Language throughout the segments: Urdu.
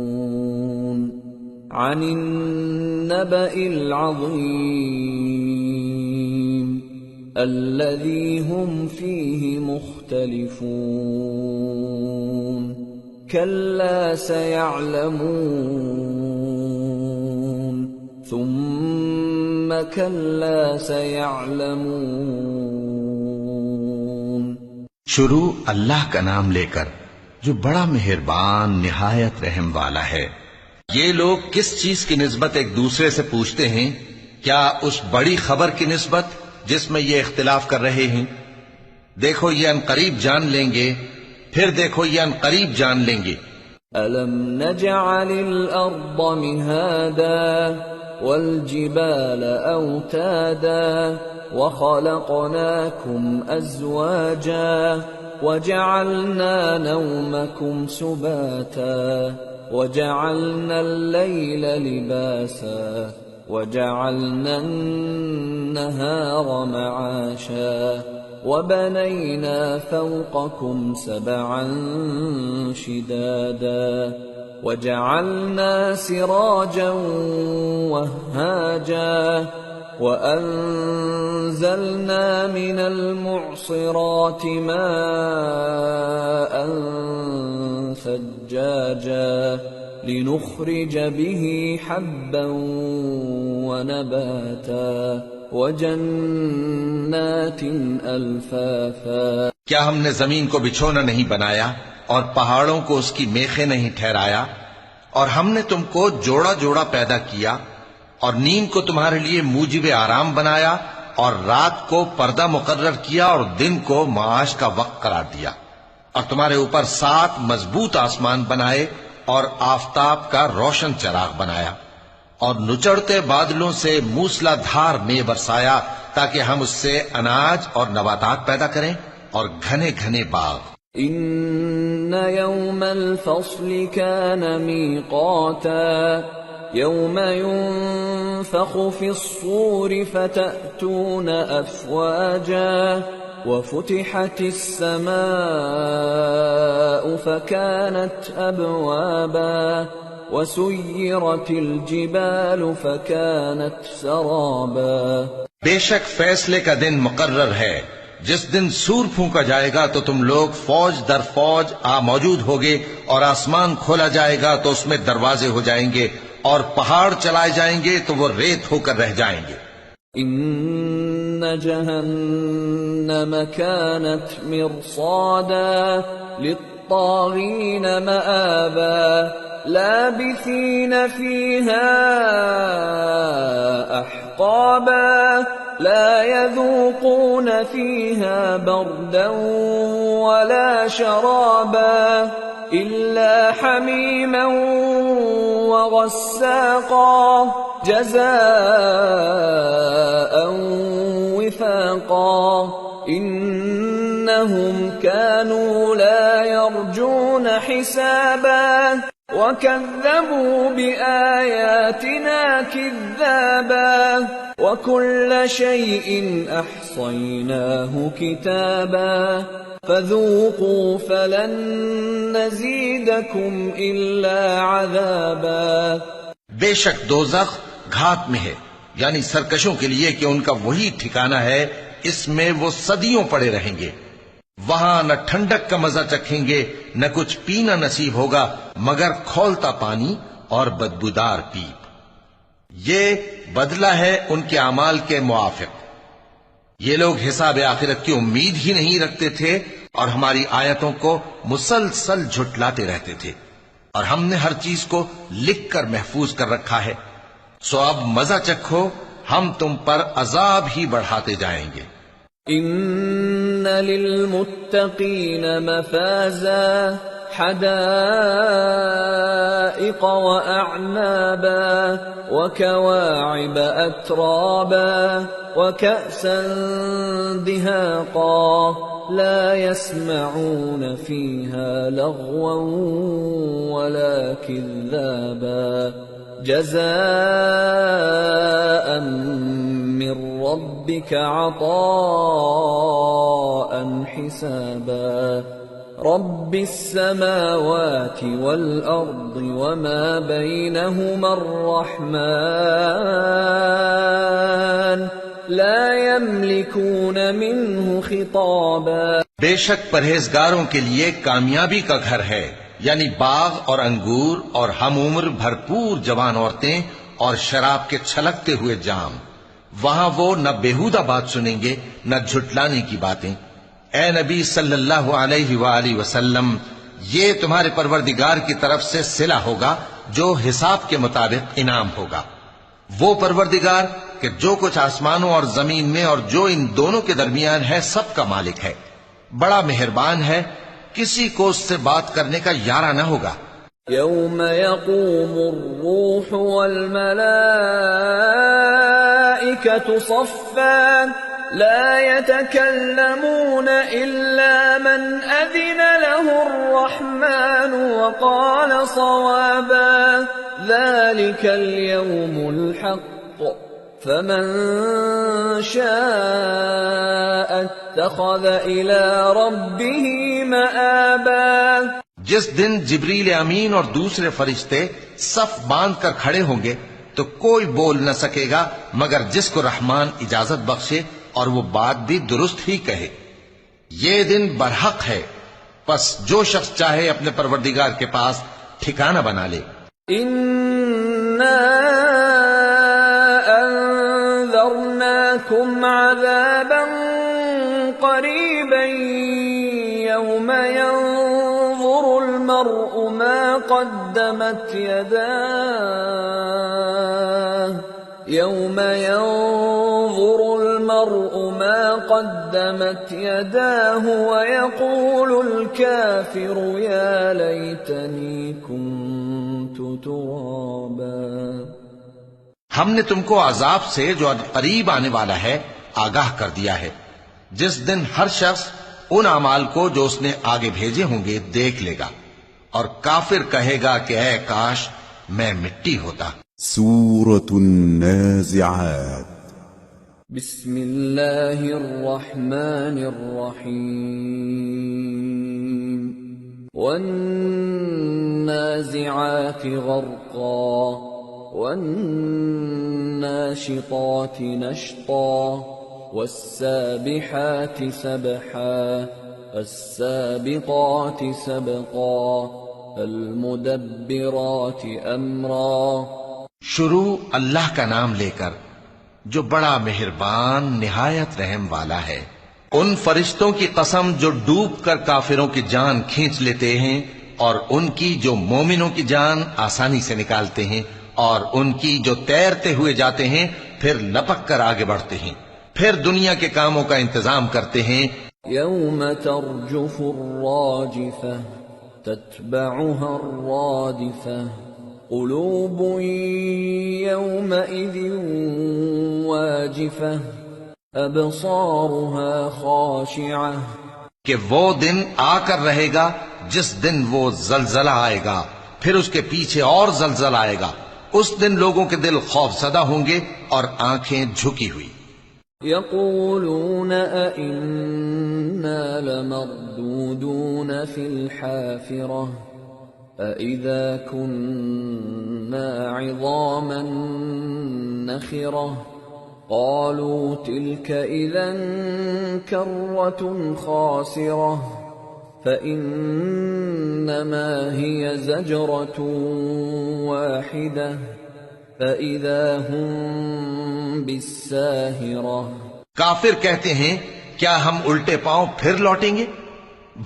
يتساءلون عن النبأ العظيم الذي هم فيه مختلفون كلا سيعلمون ثم كلا سيعلمون۔ شروع اللہ کا نام لے کر جو بڑا مہربان نہایت رحم والا ہے۔ یہ لوگ کس چیز کی نسبت ایک دوسرے سے پوچھتے ہیں؟ کیا اس بڑی خبر کی نسبت جس میں یہ اختلاف کر رہے ہیں؟ دیکھو یہ انقریب جان لیں گے، پھر دیکھو یہ انقریب جان لیں گے۔ أَلَمْ نَجْعَلِ الْأَرْضَ مِهَادًا وَالْجِبَالَ أَوْتَادًا وَخَلَقْنَاكُمْ أَزْوَاجًا وَجَعَلْنَا نَوْمَكُمْ سُبَاتًا وَجَعَلْنَا اللَّيْلَ لِبَاسًا وَجَعَلْنَا النَّهَارَ مَعَاشًا وَبَنَيْنَا فَوْقَكُمْ سَبْعًا شِدَادًا وَجَعَلْنَا سِرَاجًا وَهَّاجًا وَأَنزَلْنَا مِنَ الْمُعْصِرَاتِ مَاءً ثَجَّاجًا لِنُخْرِجَ بِهِ حَبًّا وَنَبَاتًا وَجَنَّاتٍ أَلْفَافًا۔ کیا ہم نے زمین کو بچھونا نہیں بنایا اور پہاڑوں کو اس کی میخیں نہیں ٹھہرایا؟ اور ہم نے تم کو جوڑا جوڑا پیدا کیا اور نیند کو تمہارے لیے موجب آرام بنایا اور رات کو پردہ مقرر کیا اور دن کو معاش کا وقت قرار دیا، اور تمہارے اوپر 7 مضبوط آسمان بنائے اور آفتاب کا روشن چراغ بنایا، اور نچڑتے بادلوں سے موسلا دھار میں برسایا تاکہ ہم اس سے اناج اور نباتات پیدا کریں اور گھنے گھنے باغ۔ إن يوم الفصل كان ميقاتا يوم ينفخ في الصور فتأتون أفواجا وفتحت السماء فكانت أبوابا وسيرت الجبال فكانت سرابا۔ بے شک فیصلے کا دن مقرر ہے، جس دن سور پھونکا جائے گا تو تم لوگ فوج در فوج موجود ہوگے، اور آسمان کھولا جائے گا تو اس میں دروازے ہو جائیں گے، اور پہاڑ چلائے جائیں گے تو وہ ریت ہو کر رہ جائیں گے۔ ان جہنم كانت مرصادا للطاغین مآبا لابثین فيها احقابا لا يذوقون فيها بردا ولا شرابا إلا حميما وغساقا جزاء وفاقا إنهم كانوا لا يرجون حسابا وكذبوا بآياتنا كذابا وكل شيء أحصيناه كتابا فذوقوا فلن نزيدكم إلا عذابا۔ بے شک دوزخ گھات میں ہے، یعنی سرکشوں کے لیے کہ ان کا وہی ٹھکانہ ہے، اس میں وہ صدیوں پڑے رہیں گے۔ وہاں نہ ٹھنڈک کا مزہ چکھیں گے، نہ کچھ پینا نصیب ہوگا مگر کھولتا پانی اور بدبودار پیپ۔ یہ بدلہ ہے ان کے اعمال کے موافق۔ یہ لوگ حساب آخرت کی امید ہی نہیں رکھتے تھے اور ہماری آیتوں کو مسلسل جھٹلاتے رہتے تھے، اور ہم نے ہر چیز کو لکھ کر محفوظ کر رکھا ہے، سو اب مزہ چکھو، ہم تم پر عذاب ہی بڑھاتے جائیں گے۔ ان للمتقین مفازا حدائق وأعنابا وكواعب أترابا وكأسا دهاقا لا يسمعون فيها لغوا ولا كذابا جزاء من ربك عطاء حسابا رب السماوات والأرض وما بينهما الرحمن لا يملكون منه خطابا. بے شک پرہیزگاروں کے لیے کامیابی کا گھر ہے، یعنی باغ اور انگور اور ہم عمر بھرپور جوان عورتیں اور شراب کے چھلکتے ہوئے جام. وہاں وہ نہ بیہودہ بات سنیں گے نہ جھٹلانے کی باتیں. اے نبی صلی اللہ علیہ وآلہ وسلم، یہ تمہارے پروردگار کی طرف سے صلہ ہوگا جو حساب کے مطابق انعام ہوگا. وہ پروردگار کہ جو کچھ آسمانوں اور زمین میں اور جو ان دونوں کے درمیان ہے سب کا مالک ہے، بڑا مہربان ہے، کسی کو اس سے بات کرنے کا یارہ نہ ہوگا. يوم يقوم الروح والملائكة صفا لا يتكلمون إلا من أذن له الرحمن وقال صوابا. ذلك اليوم الحق فمن شاء اتخذ إلى ربه مآبا. جس دن جبریل امین اور دوسرے فرشتے صف باندھ کر کھڑے ہوں گے تو کوئی بول نہ سکے گا مگر جس کو رحمان اجازت بخشے اور وہ بات بھی درست ہی کہے. یہ دن برحق ہے، پس جو شخص چاہے اپنے پروردگار کے پاس ٹھکانہ بنا لے. إِنَّا أَنذَرْنَاكُمْ عَذَابًا قَرِيبًا يَوْمَ يَنظُرُ الْمَرْءُ مَا قَدَّمَتْ يَدَاهُ وَيَقُولُ الْكَافِرُ يَا لَيْتَنِي كُنتُ تُرَابًا. ہم نے تم کو عذاب سے جو قریب آنے والا ہے آگاہ کر دیا ہے، جس دن ہر شخص ان اعمال کو جو اس نے آگے بھیجے ہوں گے دیکھ لے گا، اور کافر کہے گا کہ اے کاش میں مٹی ہوتا. سورة النازعات. بسم اللہ الرحمن الرحیم. والنازعات غرقا والناشطات نشطا والسابحات سبحا السابقات سبقا المدبرات امرا. شروع اللہ کا نام لے کر جو بڑا مہربان نہایت رحم والا ہے. ان فرشتوں کی قسم جو ڈوب کر کافروں کی جان کھینچ لیتے ہیں، اور ان کی جو مومنوں کی جان آسانی سے نکالتے ہیں، اور ان کی جو تیرتے ہوئے جاتے ہیں پھر لپک کر آگے بڑھتے ہیں، پھر دنیا کے کاموں کا انتظام کرتے ہیں. یوم ترجف الراجفة تتبعها الرادفة قلوب يومئذ واجفة أبصارها خاشعة. کہ وہ دن آ کر رہے گا جس دن وہ زلزلہ آئے گا، پھر اس کے پیچھے اور زلزلہ آئے گا. اس دن لوگوں کے دل خوف زدہ ہوں گے اور آنکھیں جھکی ہوئی. يقولون أئنا لمردودون في الحافرة أئذا كنا عظاما نخرة قالوا تلك إذا كرة خاسرة فإنما هي زجرة واحدة فَإِذَا هُمْ بِالسَّاهِرَةِ. کافر کہتے ہیں کیا ہم الٹے پاؤں پھر لوٹیں گے؟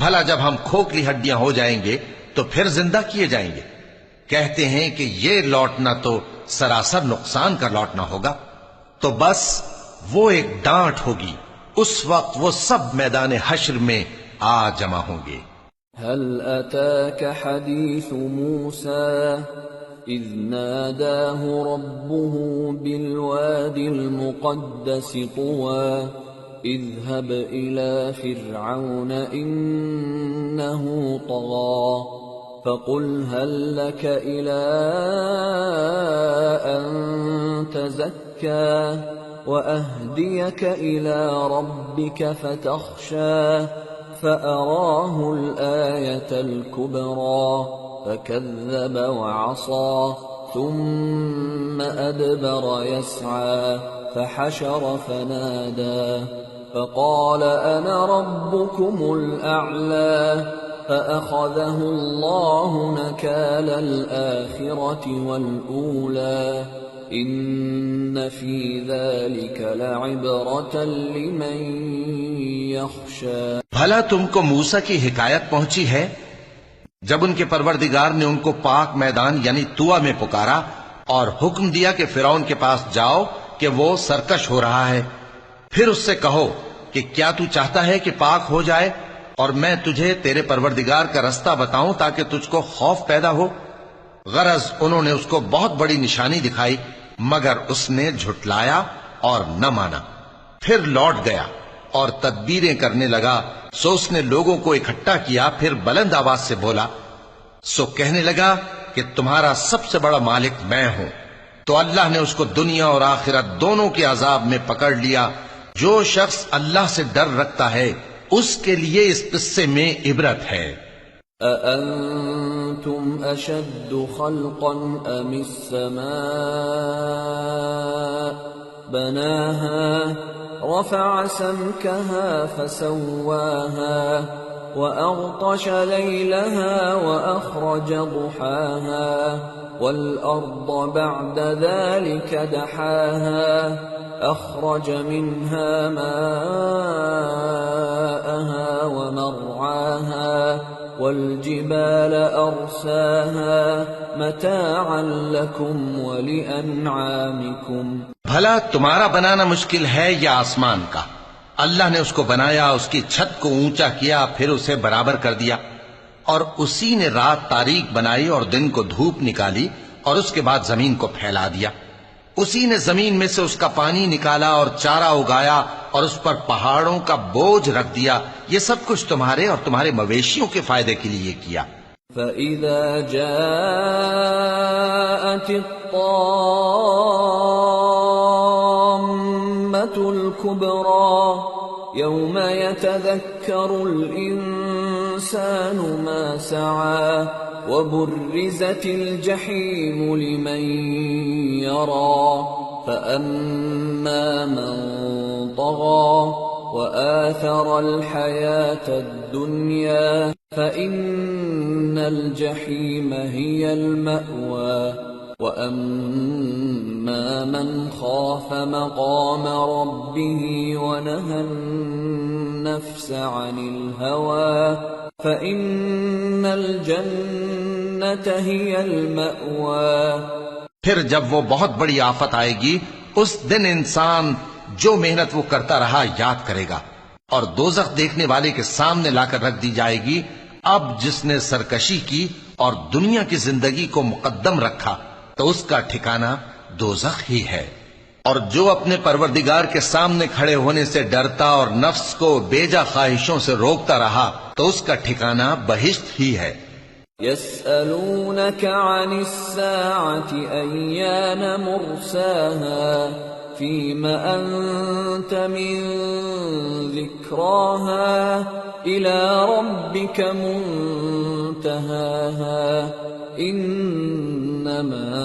بھلا جب ہم کھوکھلی ہڈیاں ہو جائیں گے تو پھر زندہ کیے جائیں گے. کہتے ہیں کہ یہ لوٹنا تو سراسر نقصان کا لوٹنا ہوگا. تو بس وہ ایک ڈانٹ ہوگی، اس وقت وہ سب میدان حشر میں آ جمع ہوں گے. هل أتاك حديث موسى إذ ناداه ربه بالواد المقدس طوى اذهب إلى فرعون إنه طغى فقل هل لك إلى أن تزكى وأهديك إلى ربك فتخشى فأراه الآية الكبرى فكذب وعصى ثم أدبر يسعى فحشر فنادى فقال أنا ربكم الأعلى فأخذه الله نكال الآخرة والأولى إن في ذلك لعبرة لمن يخشى۔ بھلا تم کو موسیٰ کی حکایت پہنچی ہے جب ان کے پروردگار نے ان کو پاک میدان یعنی طوٰ میں پکارا اور حکم دیا کہ فرعون کے پاس جاؤ کہ وہ سرکش ہو رہا ہے، پھر اس سے کہو کہ کیا تو چاہتا ہے کہ پاک ہو جائے اور میں تجھے تیرے پروردگار کا رستہ بتاؤں تاکہ تجھ کو خوف پیدا ہو۔ غرض انہوں نے اس کو بہت بڑی نشانی دکھائی مگر اس نے جھٹلایا اور نہ مانا، پھر لوٹ گیا اور تدبیریں کرنے لگا۔ سو اس نے لوگوں کو اکٹھا کیا، پھر بلند آواز سے بولا، سو کہنے لگا کہ تمہارا سب سے بڑا مالک میں ہوں۔ تو اللہ نے اس کو دنیا اور آخرت دونوں کے عذاب میں پکڑ لیا۔ جو شخص اللہ سے ڈر رکھتا ہے اس کے لیے اس قصے میں عبرت ہے۔ أأنتم أشد خلقا أم السماء بناها رفع سمكها فسواها وأغطش ليلها وأخرج ضحاها والأرض بعد ذلك دحاها أخرج منها ماءها ومرعاها والجبال أرساها متاعا لكم ولأنعامكم۔ بھلا تمہارا بنانا مشکل ہے یا آسمان کا؟ اللہ نے اس کو بنایا، اس کی چھت کو اونچا کیا، پھر اسے برابر کر دیا، اور اسی نے رات تاریک بنائی اور دن کو دھوپ نکالی، اور اس کے بعد زمین کو پھیلا دیا۔ اسی نے زمین میں سے اس کا پانی نکالا اور چارہ اگایا اور اس پر پہاڑوں کا بوجھ رکھ دیا۔ یہ سب کچھ تمہارے اور تمہارے مویشیوں کے فائدے کے لیے کیا۔ فَإِذَا جَاءَتِ الطَّامَّةُ الْكُبْرَى يَوْمَ يَتَذَكَّرُ الْإِنسَانُ مَا سَعَى وَبُرِّزَتِ الْجَحِيمُ لِمَن يَرَى فَأَمَّا مَن طَغَى وَآثَرَ الْحَيَاةَ الدُّنْيَا فَإِنَّ الْجَحِيمَ هِيَ الْمَأْوَى وَأَمَّا مَنْ خَافَ مَقَامَ رَبِّهِ وَنَهَى النَّفْسَ عَنِ الْهَوَى فَإِنَّ الْجَنَّةَ هِيَ الْمَأْوَى۔ پھر جب وہ بہت بڑی آفت آئے گی اس دن انسان جو محنت وہ کرتا رہا یاد کرے گا، اور دوزخ دیکھنے والے کے سامنے لا کر رکھ دی جائے گی۔ اب جس نے سرکشی کی اور دنیا کی زندگی کو مقدم رکھا تو اس کا ٹھکانہ دوزخ ہی ہے، اور جو اپنے پروردگار کے سامنے کھڑے ہونے سے ڈرتا اور نفس کو بیجا خواہشوں سے روکتا رہا تو اس کا ٹھکانہ بہشت ہی ہے۔ يَسْأَلُونَكَ عَنِ السَّاعَةِ أَيَّانَ مُرْسَاهَا فِيمَ أَنْتَ مِنْ ذِكْرَاهَا إِلَى رَبِّكَ مُنْتَهَاهَا إِنَّمَا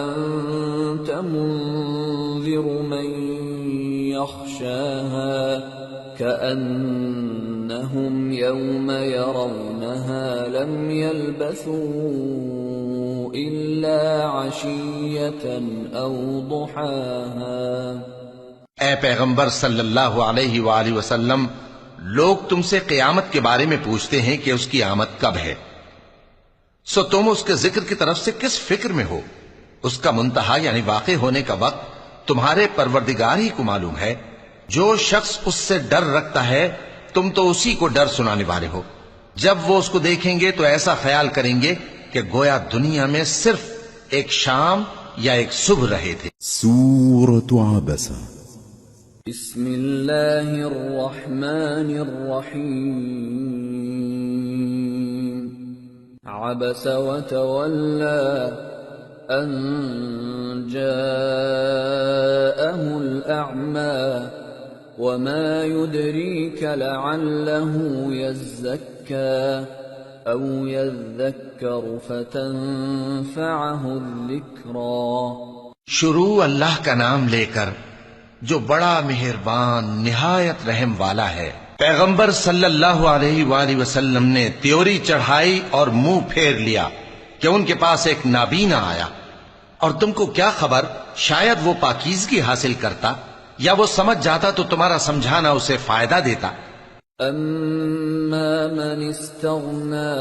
أَنْتَ مُنْذِرُ مَنْ يَخْشَاهَا كَأَنَّهُمْ يَوْمَ يَرَوْنَهَا لَمْ يَلْبَثُوا إِلَّا عَشِيَّةً أَوْ ضُحَاهَا۔ اے پیغمبر صلی اللہ علیہ وآلہ وسلم، لوگ تم سے قیامت کے بارے میں پوچھتے ہیں کہ اس کی آمد کب ہے، سو تم اس کے ذکر کی طرف سے کس فکر میں ہو؟ اس کا منتہا یعنی واقع ہونے کا وقت تمہارے پروردگار ہی کو معلوم ہے۔ جو شخص اس سے ڈر رکھتا ہے تم تو اسی کو ڈر سنانے والے ہو۔ جب وہ اس کو دیکھیں گے تو ایسا خیال کریں گے کہ گویا دنیا میں صرف ایک شام یا ایک صبح رہے تھے۔ سورة عبسة۔ بسم اللہ الرحمن الرحیم۔ عبس وتولى أن جاءه الأعمى وما يدريك لعله يزكى أو يذكر فتنفعه الذكرى. شروع اللہ کا نام لے کر جو بڑا مہربان نہایت رحم والا ہے. پیغمبر صلی اللہ علیہ وآلہ وسلم نے تیوری چڑھائی اور منہ پھیر لیا کہ ان کے پاس ایک نابینا آیا، اور تم کو کیا خبر، شاید وہ پاکیزگی حاصل کرتا یا وہ سمجھ جاتا تو تمہارا سمجھانا اسے فائدہ دیتا. أما من استغنى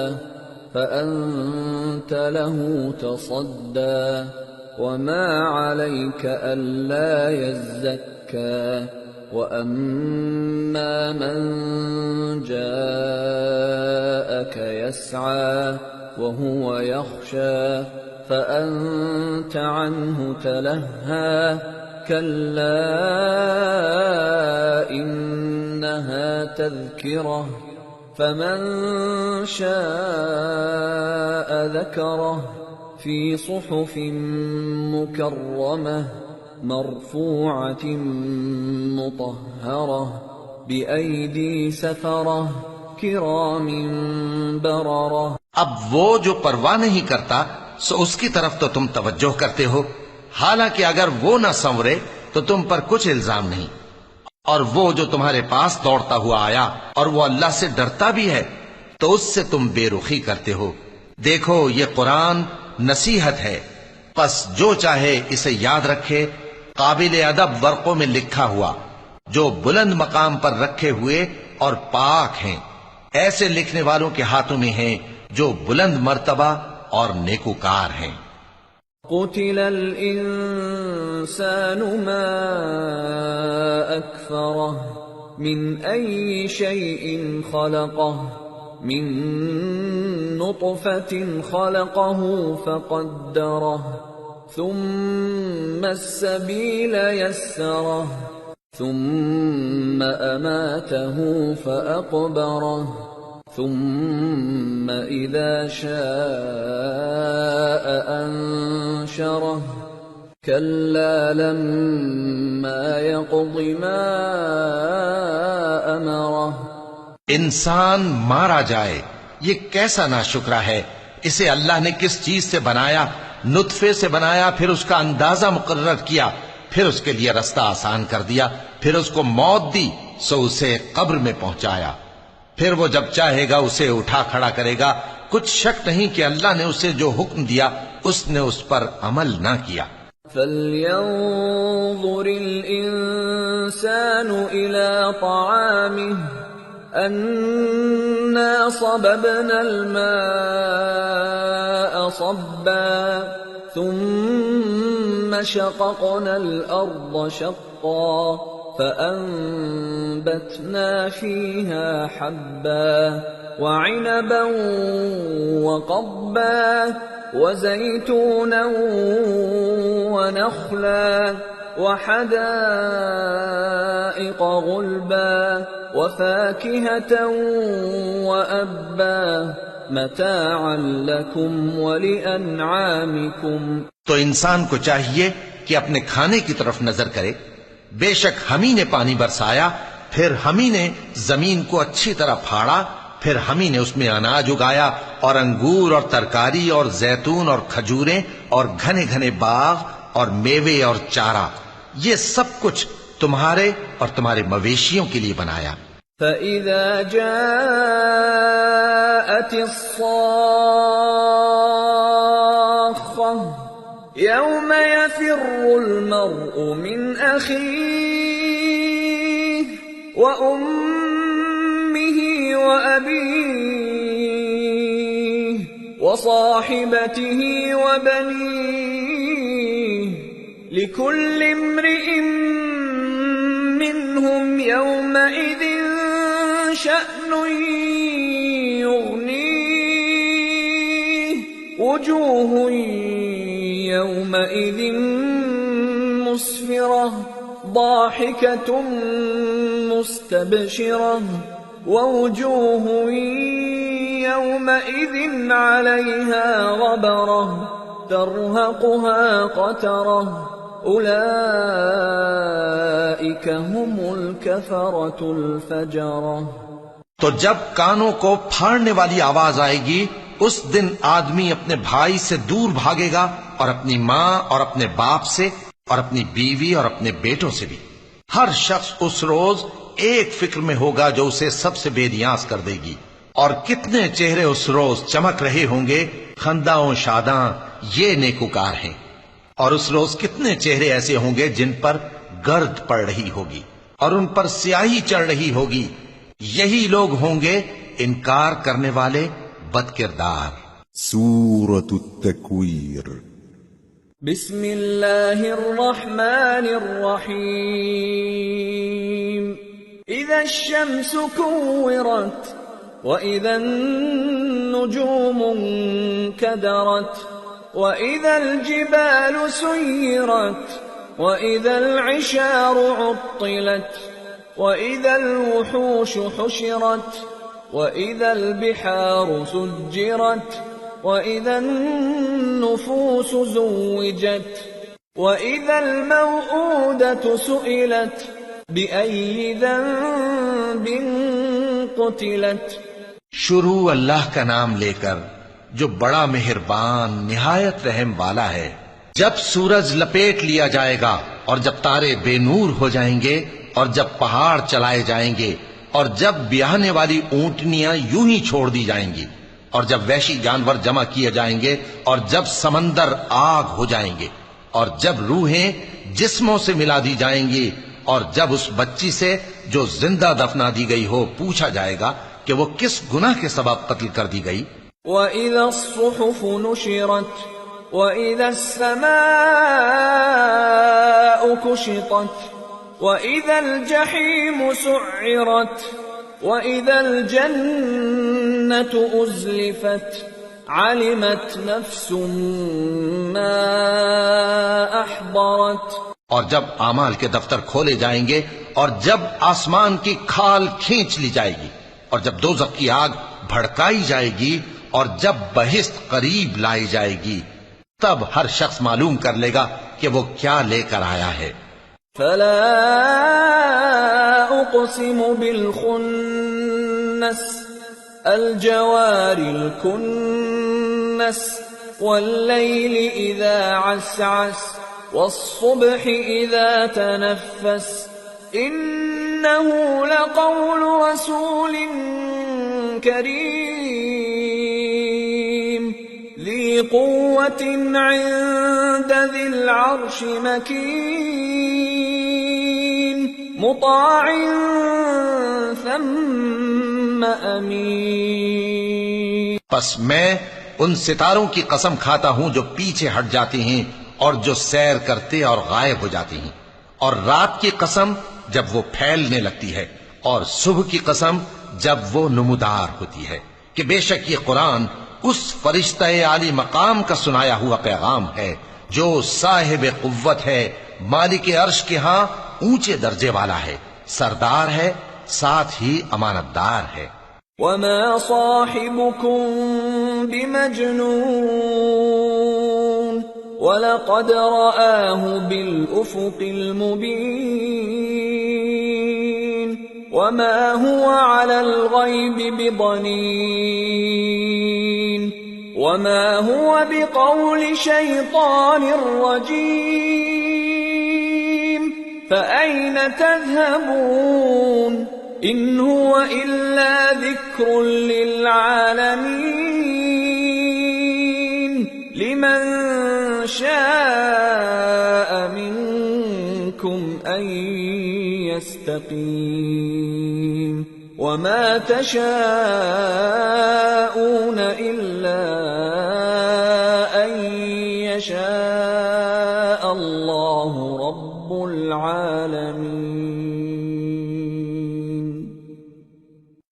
فأنت له تصدى وما عليك ألا يزكى وأما من جاءك يسعى وهو يخشى فأنت عنه تلهى كلا إنها تذكرة فمن شاء ذكره في صحف مكرمة مرفوعة مطهرة بأيدي سفرة كرام بررة. اب وہ جو پرواہ نہیں کرتا سو اس کی طرف تو تم توجہ کرتے ہو، حالانکہ اگر وہ نہ سنورے تو تم پر کچھ الزام نہیں. اور وہ جو تمہارے پاس دوڑتا ہوا آیا اور وہ اللہ سے ڈرتا بھی ہے تو اس سے تم بے رخی کرتے ہو. دیکھو یہ قرآن نصیحت ہے، پس جو چاہے اسے یاد رکھے. قابل ادب ورقوں میں لکھا ہوا جو بلند مقام پر رکھے ہوئے اور پاک ہیں، ایسے لکھنے والوں کے ہاتھوں میں ہیں جو بلند مرتبہ اور نیکوکار ہیں. قتل الإنسان ما أكفره من أي شيء خلقه من نطفة خلقه فقدره ثم السبيل يسره ثم أماته فأقبره ثم إذا شاء أنشره كلا لما يقض ما أمره. انسان مارا جائے، یہ کیسا ناشکرا ہے. اسے اللہ نے کس چیز سے بنایا؟ نطفے سے بنایا، پھر اس کا اندازہ مقرر کیا، پھر اس کے لیے رستہ آسان کر دیا، پھر اس کو موت دی سو اسے قبر میں پہنچایا، پھر وہ جب چاہے گا اسے اٹھا کھڑا کرے گا. کچھ شک نہیں کہ اللہ نے اسے جو حکم دیا اس نے اس پر عمل نہ کیا. فَلْيَنظُرِ الْإِنسَانُ إِلَى طَعَامِهِ أَنَّا صَبَبْنَا الْمَاءَ صَبًّا ثُمَّ شَقَقْنَا الْأَرْضَ شَقًّا فَأَنبَتْنَا فِيهَا حَبًّا وَعِنَبًا وَقَضْبًا وَزَيْتُونًا وَنَخْلًا وَحَدَائِقَ غُلْبًا وَفَاكِهَةً وَأَبًّا مَتَاعًا لَكُمْ وَلِأَنْعَامِكُمْ. تو انسان کو چاہیے کہ اپنے کھانے کی طرف نظر کرے. بے شک ہم ہی نے پانی برسایا، پھر ہم ہی نے زمین کو اچھی طرح پھاڑا، پھر ہم ہی نے اس میں اناج اگایا اور انگور اور ترکاری اور زیتون اور کھجوریں اور گھنے گھنے باغ اور میوے اور چارہ، یہ سب کچھ تمہارے اور تمہارے مویشیوں کے لیے بنایا. فَإِذَا جَاءَتِ الصَّاخَّةُ يَوْمَ يَفِرُّ الْمَرْءُ مِنْ أَخِيهِ وَأُمِّهِ وَأَبِيهِ وَصَاحِبَتِهِ وَبَنِيهِ لِكُلِّ امْرِئٍ مِّنْهُمْ يَوْمَئِذٍ شَأْنٌ يُغْنِيهِ وُجُوهٌ يَوْمَئِذٍ مُسْفِرَةٌ ضَاحِكَةٌ مُسْتَبْشِرَةٌ وَوُجُوهٌ يَوْمَئِذٍ عَلَيْهَا غَبَرَةٌ تَرْهَقُهَا قَتَرَةٌ أولئك هم الكفرة الفجرة. تو جب کانوں کو پھاڑنے والی آواز آئے گی اس دن آدمی اپنے بھائی سے دور بھاگے گا اور اپنی ماں اور اپنے باپ سے اور اپنی بیوی اور اپنے بیٹوں سے بھی. ہر شخص اس روز ایک فکر میں ہوگا جو اسے سب سے بے نیاز کر دے گی. اور کتنے چہرے اس روز چمک رہے ہوں گے خنداں و شاداں، یہ نیکوکار ہیں. اور اس روز کتنے چہرے ایسے ہوں گے جن پر گرد پڑ رہی ہوگی اور ان پر سیاہی چڑھ رہی ہوگی. یہی لوگ ہوں گے انکار کرنے والے بد کردار. سورة التكوير. بسم الله الرحمن الرحيم. إذا الشمس كورت وإذا النجوم انكدرت وإذا الجبال سيرت وإذا العشار عطلت وإذا الوحوش حشرت وإذا البحار سجرت وإذا النفوس زوجت وإذا الموءودة سئلت بأي ذنب قتلت. شروع اللہ کا نام لے کر جو بڑا مہربان نہایت رحم والا ہے. جب سورج لپیٹ لیا جائے گا اور جب تارے بے نور ہو جائیں گے اور جب پہاڑ چلائے جائیں گے اور جب بیاہنے والی اونٹنیاں یوں ہی چھوڑ دی جائیں گی اور جب وحشی جانور جمع کیے جائیں گے اور جب سمندر آگ ہو جائیں گے اور جب روحیں جسموں سے ملا دی جائیں گی اور جب اس بچی سے جو زندہ دفنا دی گئی ہو پوچھا جائے گا کہ وہ کس گناہ کے سبب قتل کر دی گئی. وَإِذَا الصُّحُفُ نُشِرَتْ وَإِذَا السَّمَاءُ كُشِطَتْ وَإِذَا الْجَحِيمُ سُعِّرَتْ وَإِذَا الْجَنَّةُ أُزْلِفَتْ عَلِمَتْ نَفْسٌ مَّا أَحْضَرَتْ. اور جب اعمال کے دفتر کھولے جائیں گے اور جب آسمان کی کھال کھینچ لی جائے گی اور جب دوزخ کی آگ بھڑکائی جائے گی اور جب بہشت قریب لائی جائے گی تب ہر شخص معلوم کر لے گا کہ وہ کیا لے کر آیا ہے. فلا أقسم بالخنس الجوار الكنس والليل إذا عسعس والصبح إذا تنفس إنه لقول رسول كريم ذي قوة عند ذي العرش مكين مطاع ثم أمين. پس میں ان ستاروں کی قسم کھاتا ہوں جو پیچھے ہٹ جاتے ہیں اور جو سیر کرتے اور غائب ہو جاتے ہیں، اور رات کی قسم جب وہ پھیلنے لگتی ہے، اور صبح کی قسم جب وہ نمودار ہوتی ہے، کہ بے شک یہ قرآن اس فرشتہ عالی مقام کا سنایا ہوا پیغام ہے جو صاحب قوت ہے، مالک عرش کے ہاں اونچے درجے والا ہے، سردار ہے، ساتھ ہی امانت دار ہے. وما صاحبكم بمجنون وَلَقَدْ رَآهُ بِالْأُفُقِ الْمُبِينِ وَمَا هُوَ عَلَى الْغَيْبِ بِضَنِينٍ وَمَا هُوَ بِقَوْلِ شَيْطَانٍ رَجِيمٍ فَأَيْنَ تَذْهَبُونَ إِنْ هُوَ إِلَّا ذِكْرٌ لِلْعَالَمِينَ لِمَنْ شَاءَ مِنْكُمْ أَنْ يَسْتَقِيمَ وَمَا تَشَاءُونَ إِلَّا أَنْ يَشَاءَ اللَّهُ رَبُّ الْعَالَمِينَ.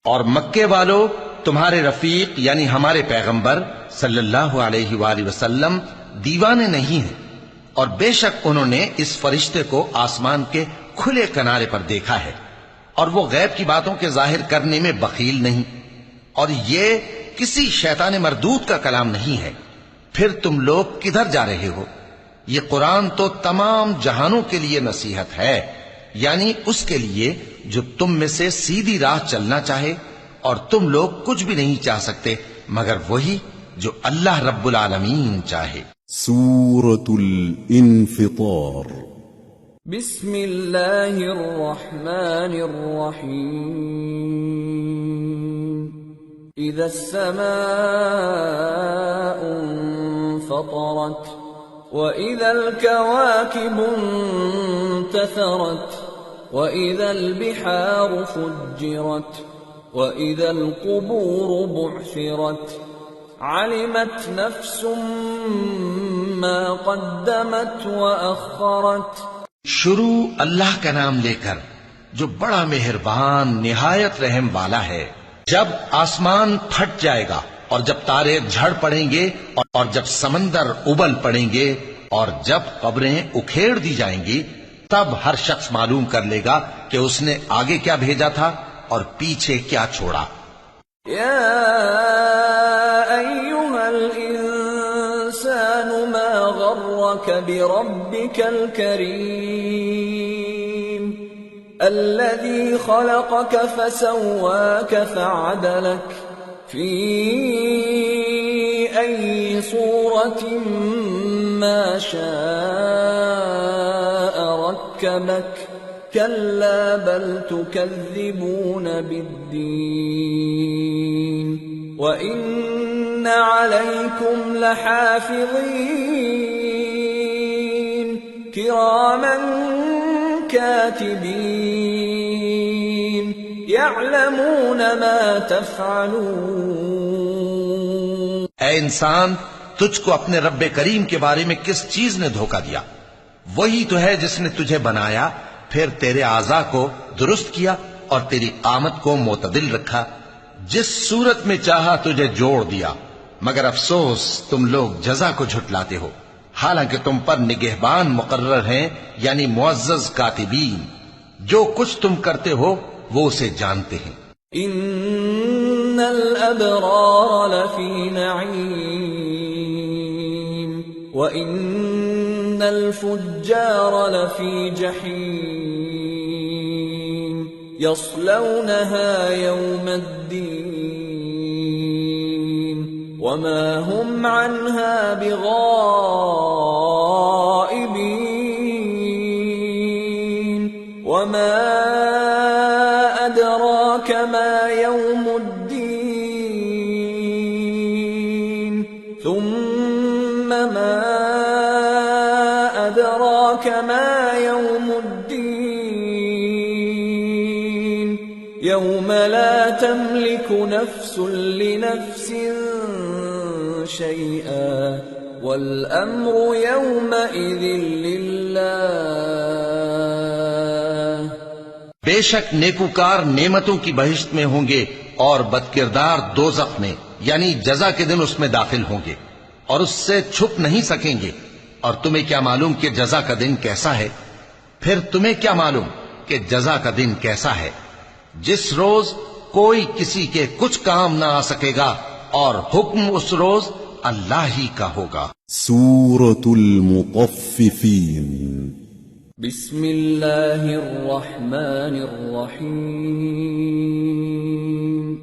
اور مکے والو تمہارے رفیق یعنی ہمارے پیغمبر صلی اللہ علیہ وآلہ وسلم دیوانے نہیں ہیں، اور بے شک انہوں نے اس فرشتے کو آسمان کے کھلے کنارے پر دیکھا ہے، اور وہ غیب کی باتوں کے ظاہر کرنے میں بخیل نہیں، اور یہ کسی شیطان مردود کا کلام نہیں ہے. پھر تم لوگ کدھر جا رہے ہو؟ یہ قرآن تو تمام جہانوں کے لیے نصیحت ہے، یعنی اس کے لیے جو تم میں سے سیدھی راہ چلنا چاہے، اور تم لوگ کچھ بھی نہیں چاہ سکتے مگر وہی جو اللہ رب العالمین چاہے۔ سورة الانفطار بسم اللہ الرحمن الرحیم اذا السماء انفطرت وَإِذَا الْكَوَاكِبُ انتَثَرَتْ وَإِذَا الْبِحَارُ فُجِّرَتْ وَإِذَا الْقُبُورُ بُعْثِرَتْ عَلِمَتْ نَفْسٌ مَّا قَدَّمَتْ وَأَخَّرَتْ۔ شروع اللہ کا نام لے کر جو بڑا مہربان نہایت رحم والا ہے۔ جب آسمان پھٹ جائے گا اور جب تارے جھڑ پڑیں گے اور جب سمندر ابل پڑیں گے اور جب قبریں اکھیڑ دی جائیں گی، تب ہر شخص معلوم کر لے گا کہ اس نے آگے کیا بھیجا تھا اور پیچھے کیا چھوڑا۔ یا ایھا الانسان ما غرک بربک الکریم الذی خلقک فسواک فعدلک فی ای صورت ما شاء رکبک کلا بل تکذبون بالدین وإن علیکم لحافظین کراما کاتبین یعلمون ما تفعلون۔ اے انسان، تجھ کو اپنے رب کریم کے بارے میں کس چیز نے دھوکہ دیا؟ وہی تو ہے جس نے تجھے بنایا، پھر تیرے اعضاء کو درست کیا اور تیری قامت کو معتدل رکھا، جس صورت میں چاہا تجھے جوڑ دیا، مگر افسوس تم لوگ جزا کو جھٹلاتے ہو، حالانکہ تم پر نگہبان مقرر ہیں، یعنی معزز کاتبین، جو کچھ تم کرتے ہو وہ اسے جانتے ہیں۔ ان الابرار لفی نعیم وان الفجار لفی جحیم یصلونها یوم الدین وما هم عنها بغائبین وما أدراك ما يوم الدين ثم ما أدراك ما يوم الدين يوم لا تملك نفس لنفس شيئا والأمر يومئذ لله۔ بے شک نیکوکار نعمتوں کی بہشت میں ہوں گے اور بدکردار دوزخ میں، یعنی جزا کے دن اس میں داخل ہوں گے اور اس سے چھپ نہیں سکیں گے۔ اور تمہیں کیا معلوم کہ جزا کا دن کیسا ہے؟ پھر تمہیں کیا معلوم کہ جزا کا دن کیسا ہے؟ جس روز کوئی کسی کے کچھ کام نہ آ سکے گا اور حکم اس روز اللہ ہی کا ہوگا۔ سورة المطففين بسم اللہ الرحمن الرحیم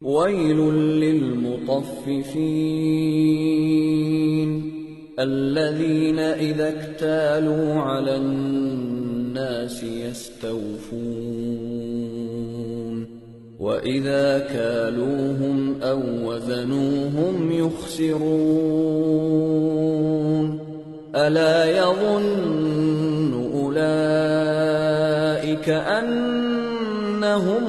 ویل للمطففین الذین اذا اکتالوا علی الناس یستوفون وَإِذَا كَالُوهُمْ أَوْ وَّزَنُوهُمْ يُخْسِرُونَ أَلَا يَظُنُّ أُولَئِكَ أَنَّهُمْ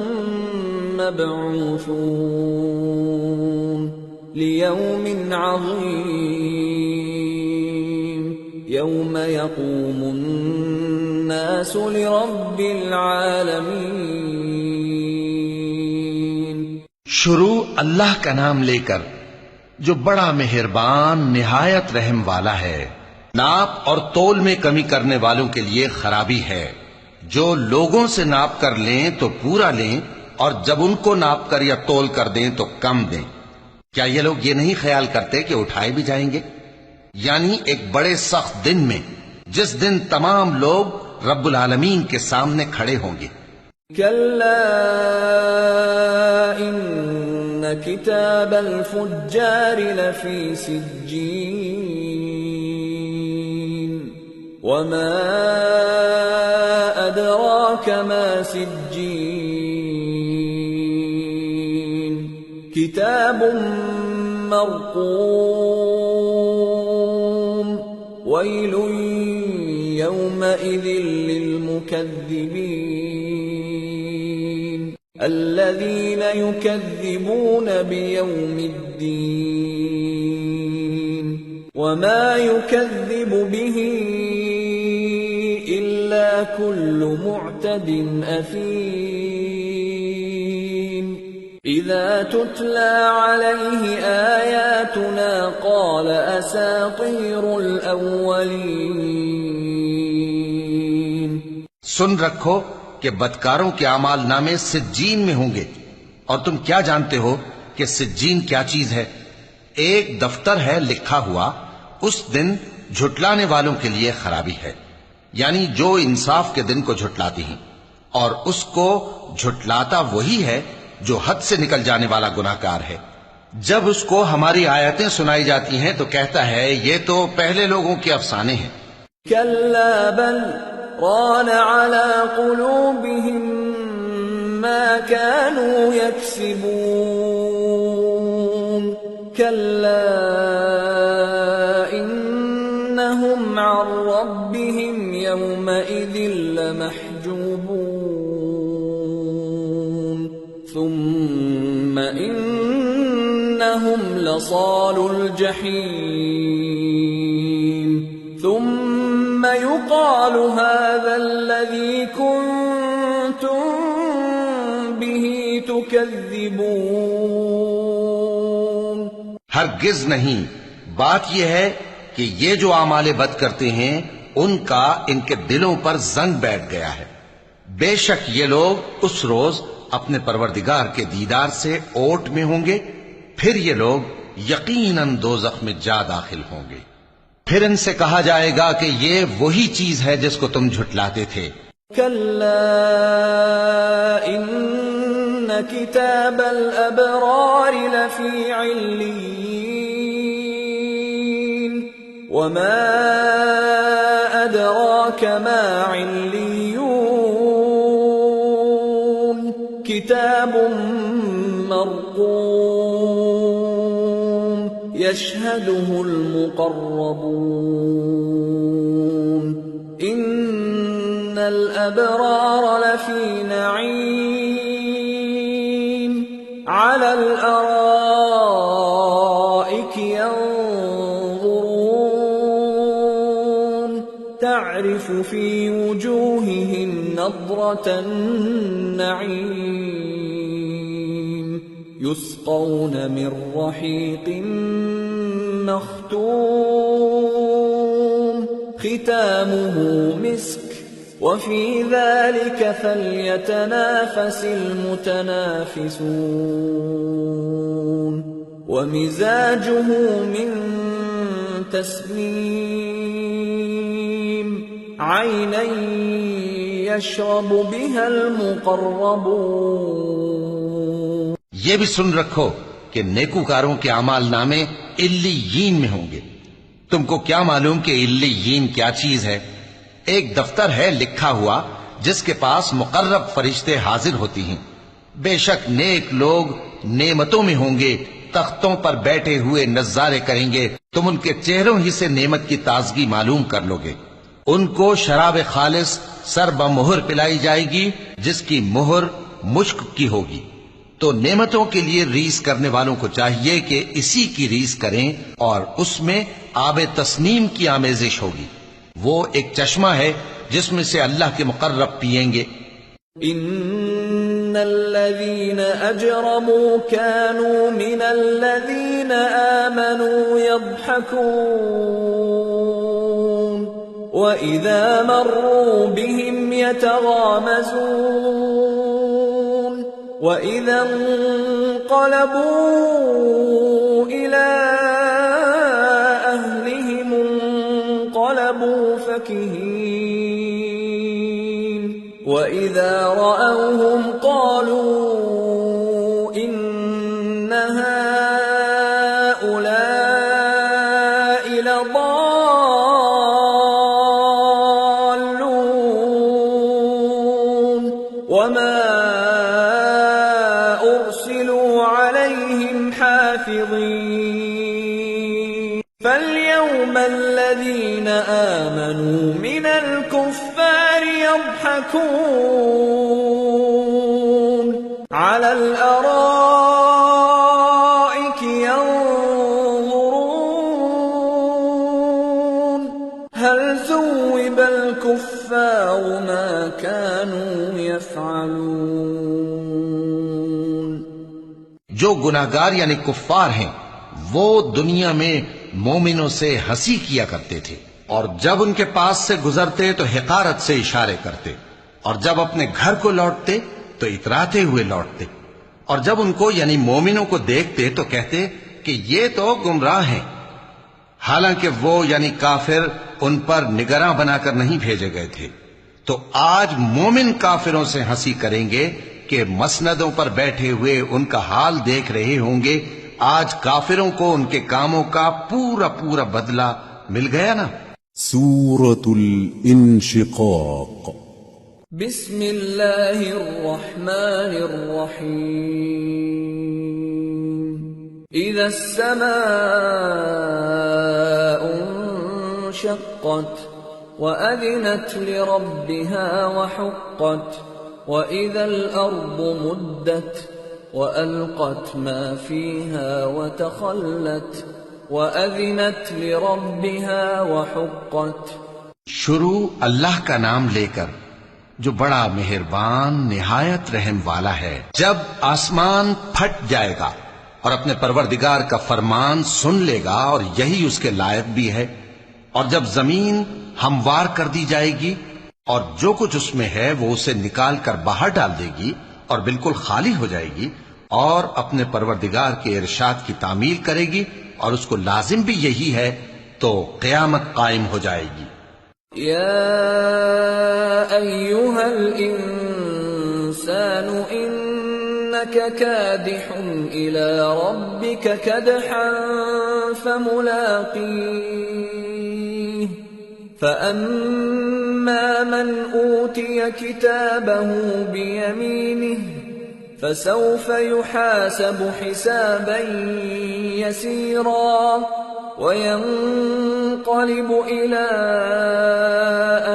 مَبْعُوثُونَ لِيَوْمٍ عَظِيمٍ يَوْمَ يَقُومُ النَّاسُ لِرَبِّ الْعَالَمِينَ۔ شروع اللہ کا نام لے کر جو بڑا مہربان نہایت رحم والا ہے۔ ناپ اور تول میں کمی کرنے والوں کے لیے خرابی ہے، جو لوگوں سے ناپ کر لیں تو پورا لیں اور جب ان کو ناپ کر یا تول کر دیں تو کم دیں۔ کیا یہ لوگ یہ نہیں خیال کرتے کہ اٹھائے بھی جائیں گے؟ یعنی ایک بڑے سخت دن میں، جس دن تمام لوگ رب العالمین کے سامنے کھڑے ہوں گے۔ كلا إن كتاب الفجار لفي سجين وما أدراك ما سجين كتاب مرقوم ويل يومئذ للمكذبين الذين يكذبون بيوم الدين وما يكذب به إلا كل معتد أثيم إذا تتلى عليه آياتنا قال أساطير الأولين۔ سن رکھو کہ بدکاروں کے اعمال نامے سجین میں ہوں گے، اور تم کیا جانتے ہو کہ سجین کیا چیز ہے؟ ایک دفتر ہے لکھا ہوا، اس دن جھٹلانے والوں کے لیے خرابی ہے، یعنی جو انصاف کے دن کو جھٹلاتے ہیں، اور اس کو جھٹلاتا وہی ہے جو حد سے نکل جانے والا گناہگار ہے۔ جب اس کو ہماری آیتیں سنائی جاتی ہیں تو کہتا ہے یہ تو پہلے لوگوں کے افسانے ہیں۔ كلا بل ران على قلوبهم ما كانوا يكسبون كلا إنهم عن ربهم يومئذ لمحجوبون ثم إنهم لصالو الجحيم ثم يقال هذا الذي كنتم به تكذبون۔ ہرگز نہیں، بات یہ ہے کہ یہ جو اعمال بد کرتے ہیں ان کا ان کے دلوں پر زنگ بیٹھ گیا ہے۔ بے شک یہ لوگ اس روز اپنے پروردگار کے دیدار سے اوٹ میں ہوں گے، پھر یہ لوگ یقیناً دوزخ میں جا داخل ہوں گے۔ پھر ان سے کہا جائے گا کہ یہ وہی چیز ہے جس کو تم جھٹلاتے تھے۔ كلا إن كتاب الأبرار لفي عليين وما أدراك ما عليون كتاب مرقوم يشهده المقربون إن الأبرار لفي نعيم على الأرائك ينظرون تعرف في وجوههم نضرة النعيم يسقون من رحيق مختوم ختامه مسك وفي ذلك فليتنافس المتنافسون ومزاجه من تسنيم عينا يشرب بها المقربون۔ یہ بھی سن رکھو کہ نیکوکاروں کے اعمال نامے علیین میں ہوں گے۔ تم کو کیا معلوم کہ علیین کیا چیز ہے؟ ایک دفتر ہے لکھا ہوا جس کے پاس مقرب فرشتے حاضر ہوتی ہیں۔ بے شک نیک لوگ نعمتوں میں ہوں گے، تختوں پر بیٹھے ہوئے نظارے کریں گے، تم ان کے چہروں ہی سے نعمت کی تازگی معلوم کر لو گے۔ ان کو شراب خالص سر بمہر پلائی جائے گی جس کی مہر مشک کی ہوگی۔ تو نعمتوں کے لیے ریس کرنے والوں کو چاہیے کہ اسی کی ریس کریں، اور اس میں آب تسنیم کی آمیزش ہوگی۔ وہ ایک چشمہ ہے جس میں سے اللہ کے مقرب پیئیں گے۔ ان الذين اجرموا كانوا من الذين آمنوا يضحكون واذا مروا بهم يتغامزون واذا انقلبوا الى اهلهم فَكِهِينَ وَإِذَا رَأَوْهُمْ قَالُوا إِنَّ هَؤُلَاءِ لَضَالُّونَ وَمَا أُرْسِلُوا عَلَيْهِمْ حَافِظِينَ فَالْيَوْمَ الَّذِينَ آمَنُوا مِنَ الْكُفَّارِ يَضْحَكُونَ عَلَى الْأَرَائِكِ يَنظُرُونَ هَلْ ثُوِّبَ الْكُفَّارُ مَا كَانُوا يَفْعَلُونَ جو گناہگار یعنی کفار ہیں وہ دنیا میں مومنوں سے ہنسی کیا کرتے تھے، اور جب ان کے پاس سے گزرتے تو حقارت سے اشارے کرتے، اور جب اپنے گھر کو لوٹتے تو اتراتے ہوئے لوٹتے، اور جب ان کو یعنی مومنوں کو دیکھتے تو کہتے کہ یہ تو گمراہ ہیں، حالانکہ وہ یعنی کافر ان پر نگراں بنا کر نہیں بھیجے گئے تھے۔ تو آج مومن کافروں سے ہنسی کریں گے کہ مسندوں پر بیٹھے ہوئے ان کا حال دیکھ رہے ہوں گے۔ آج کافروں کو ان کے کاموں کا پورا پورا بدلہ مل گیا نا۔ سورة الانشقاق بسم اللہ الرحمن الرحیم اذا السماء انشقت وأذنت لربها وحقت وإذا الأرض مدت وألقت ما فيها وتخلت وأذنت لربها وحقت۔ شروع اللہ کا نام لے کر جو بڑا مہربان نہایت رحم والا ہے۔ جب آسمان پھٹ جائے گا اور اپنے پروردگار کا فرمان سن لے گا اور یہی اس کے لائق بھی ہے، اور جب زمین ہموار کر دی جائے گی اور جو کچھ اس میں ہے وہ اسے نکال کر باہر ڈال دے گی اور بالکل خالی ہو جائے گی، اور اپنے پروردگار کے ارشاد کی تعمیل کرے گی اور اس کو لازم بھی یہی ہے، تو قیامت قائم ہو جائے گی۔ یا ایھا الانسان انک کادح الی ربک کدحا فملاقیہ فأما من أوتي كتابه بيمينه فسوف يحاسب حسابا يسيرا وينقلب إلى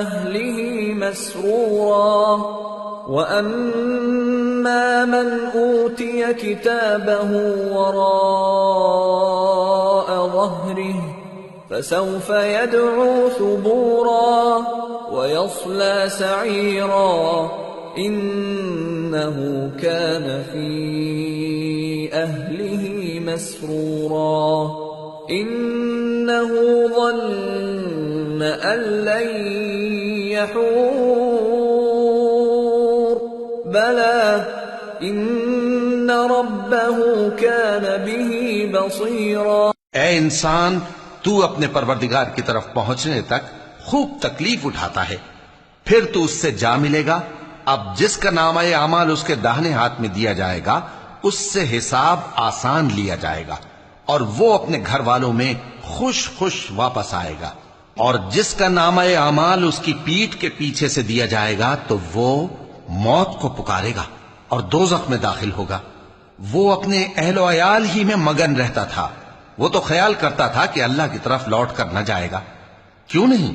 أهله مسرورا وأما من أوتي كتابه وراء ظهره فسوف يدعو ثبورا ويصلى سعيرا إنه كان في أهله مسرورا إنه ظن أن لن يحور بلى إن ربه كان به بصيرا۔ اے انسان، تو اپنے پروردگار کی طرف پہنچنے تک خوب تکلیف اٹھاتا ہے، پھر تو اس سے جا ملے گا۔ اب جس کا نامہ اعمال اس کے داہنے ہاتھ میں دیا جائے گا اس سے حساب آسان لیا جائے گا اور وہ اپنے گھر والوں میں خوش خوش واپس آئے گا، اور جس کا نامہ اعمال اس کی پیٹھ کے پیچھے سے دیا جائے گا تو وہ موت کو پکارے گا اور دوزخ میں داخل ہوگا۔ وہ اپنے اہل و عیال ہی میں مگن رہتا تھا، وہ تو خیال کرتا تھا کہ اللہ کی طرف لوٹ کر نہ جائے گا، کیوں نہیں؟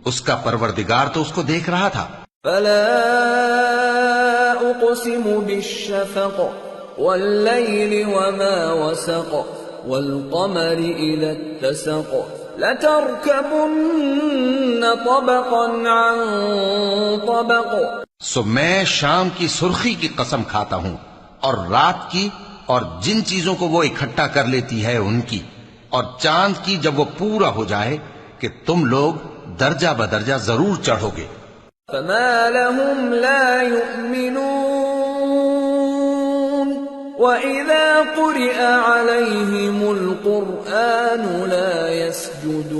اس کا پروردگار تو اس کو دیکھ رہا تھا۔ فلا اقسم بالشفق والليل وما وسق والقمر اذا اتسق لتركبن طبقا عن طبق۔ سو میں شام کی سرخی کی قسم کھاتا ہوں، اور رات کی، اور جن چیزوں کو وہ اکٹھا کر لیتی ہے ان کی، اور چاند کی جب وہ پورا ہو جائے کہ تم لوگ درجہ بدرجہ ضرور چڑھو گے۔ فما لهم لا يؤمنون وإذا قرئ عليهم القرآن لا يسجدون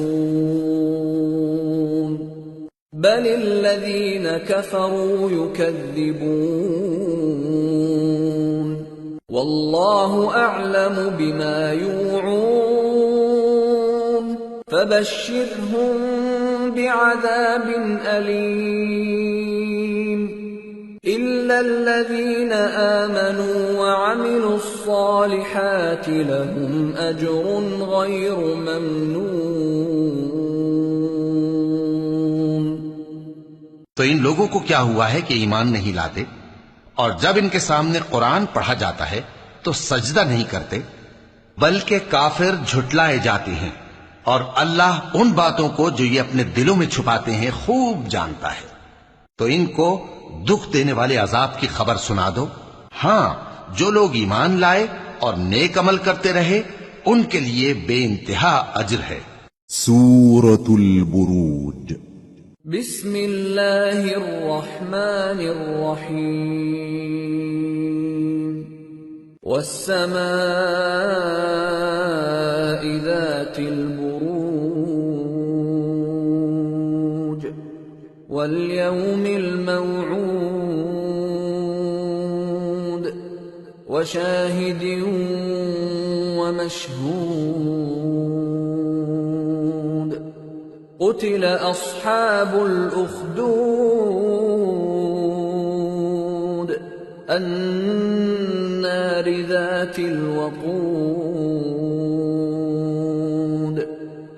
بل الذين كفروا يكذبون والله أعلم بما يوعون فبشرهم بعذاب أليم إلا الذين آمنوا وعملوا الصالحات لهم أجر غير ممنون۔ تو ان لوگوں کو کیا ہوا ہے کہ ایمان نہیں لاتے، اور جب ان کے سامنے قرآن پڑھا جاتا ہے تو سجدہ نہیں کرتے، بلکہ کافر جھٹلائے جاتے ہیں، اور اللہ ان باتوں کو جو یہ اپنے دلوں میں چھپاتے ہیں خوب جانتا ہے۔ تو ان کو دکھ دینے والے عذاب کی خبر سنا دو۔ ہاں، جو لوگ ایمان لائے اور نیک عمل کرتے رہے ان کے لیے بے انتہا اجر ہے۔ سورة البروج۔ بسم اللہ الرحمن الرحیم۔ والسماء ذات البروج واليوم الموعود وشاهد ومشهود قتل أصحاب الأخدود النار ذات الوقود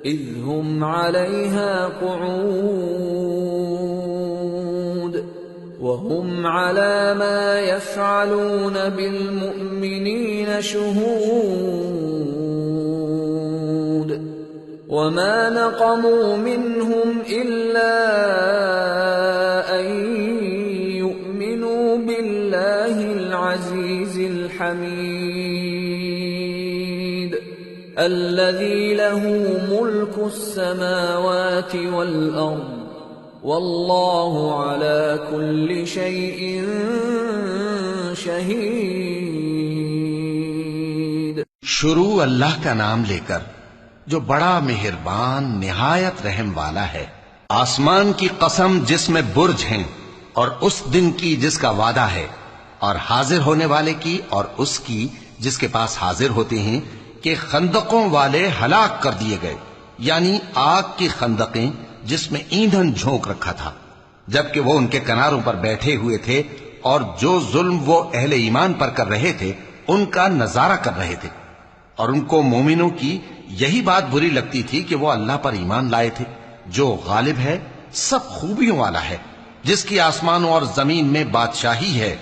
إذ هم عليها قعود وهم على ما يفعلون بالمؤمنين شهود وما نقموا منهم إلا أن يؤمنوا بالله العزيز الحميد الذي له ملك السماوات والأرض واللہ علی کل شیء شہید۔ شروع اللہ کا نام لے کر جو بڑا مہربان نہایت رحم والا ہے۔ آسمان کی قسم جس میں برج ہیں، اور اس دن کی جس کا وعدہ ہے، اور حاضر ہونے والے کی اور اس کی جس کے پاس حاضر ہوتے ہیں، کہ خندقوں والے ہلاک کر دیے گئے، یعنی آگ کی خندقیں جس میں ایندھن جھونک رکھا تھا، جبکہ وہ ان کے کناروں پر بیٹھے ہوئے تھے، اور جو ظلم وہ اہل ایمان پر کر رہے تھے ان کا نظارہ کر رہے تھے، اور ان کو مومنوں کی یہی بات بری لگتی تھی کہ وہ اللہ پر ایمان لائے تھے، جو غالب ہے، سب خوبیوں والا ہے، جس کی آسمانوں اور زمین میں بادشاہی ہے،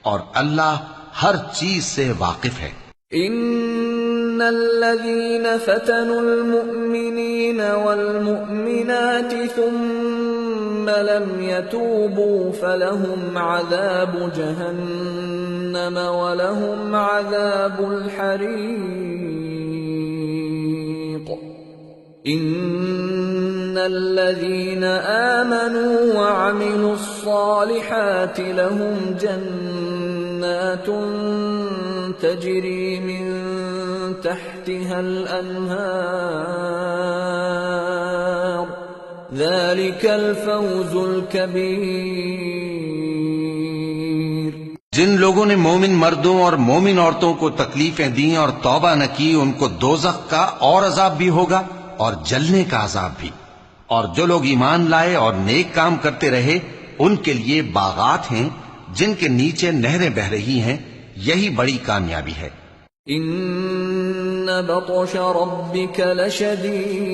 اور اللہ ہر چیز سے واقف ہے۔ ان الذين فتنوا المؤمنين والمؤمنات ثم لم يتوبوا فلهم عذاب جهنم ولهم عذاب الحريق ان الذين آمنوا وعملوا الصالحات لهم جنات تجري من تحتها الأنهار ذلك الفوز الكبير۔ جن لوگوں نے مومن مردوں اور مومن عورتوں کو تکلیفیں دیں اور توبہ نہ کی ان کو دوزخ کا اور عذاب بھی ہوگا اور جلنے کا عذاب بھی، اور جو لوگ ایمان لائے اور نیک کام کرتے رہے ان کے لیے باغات ہیں جن کے نیچے نہریں بہ رہی ہیں، یہی بڑی کامیابی ہے۔ ان بطش ربک لشدید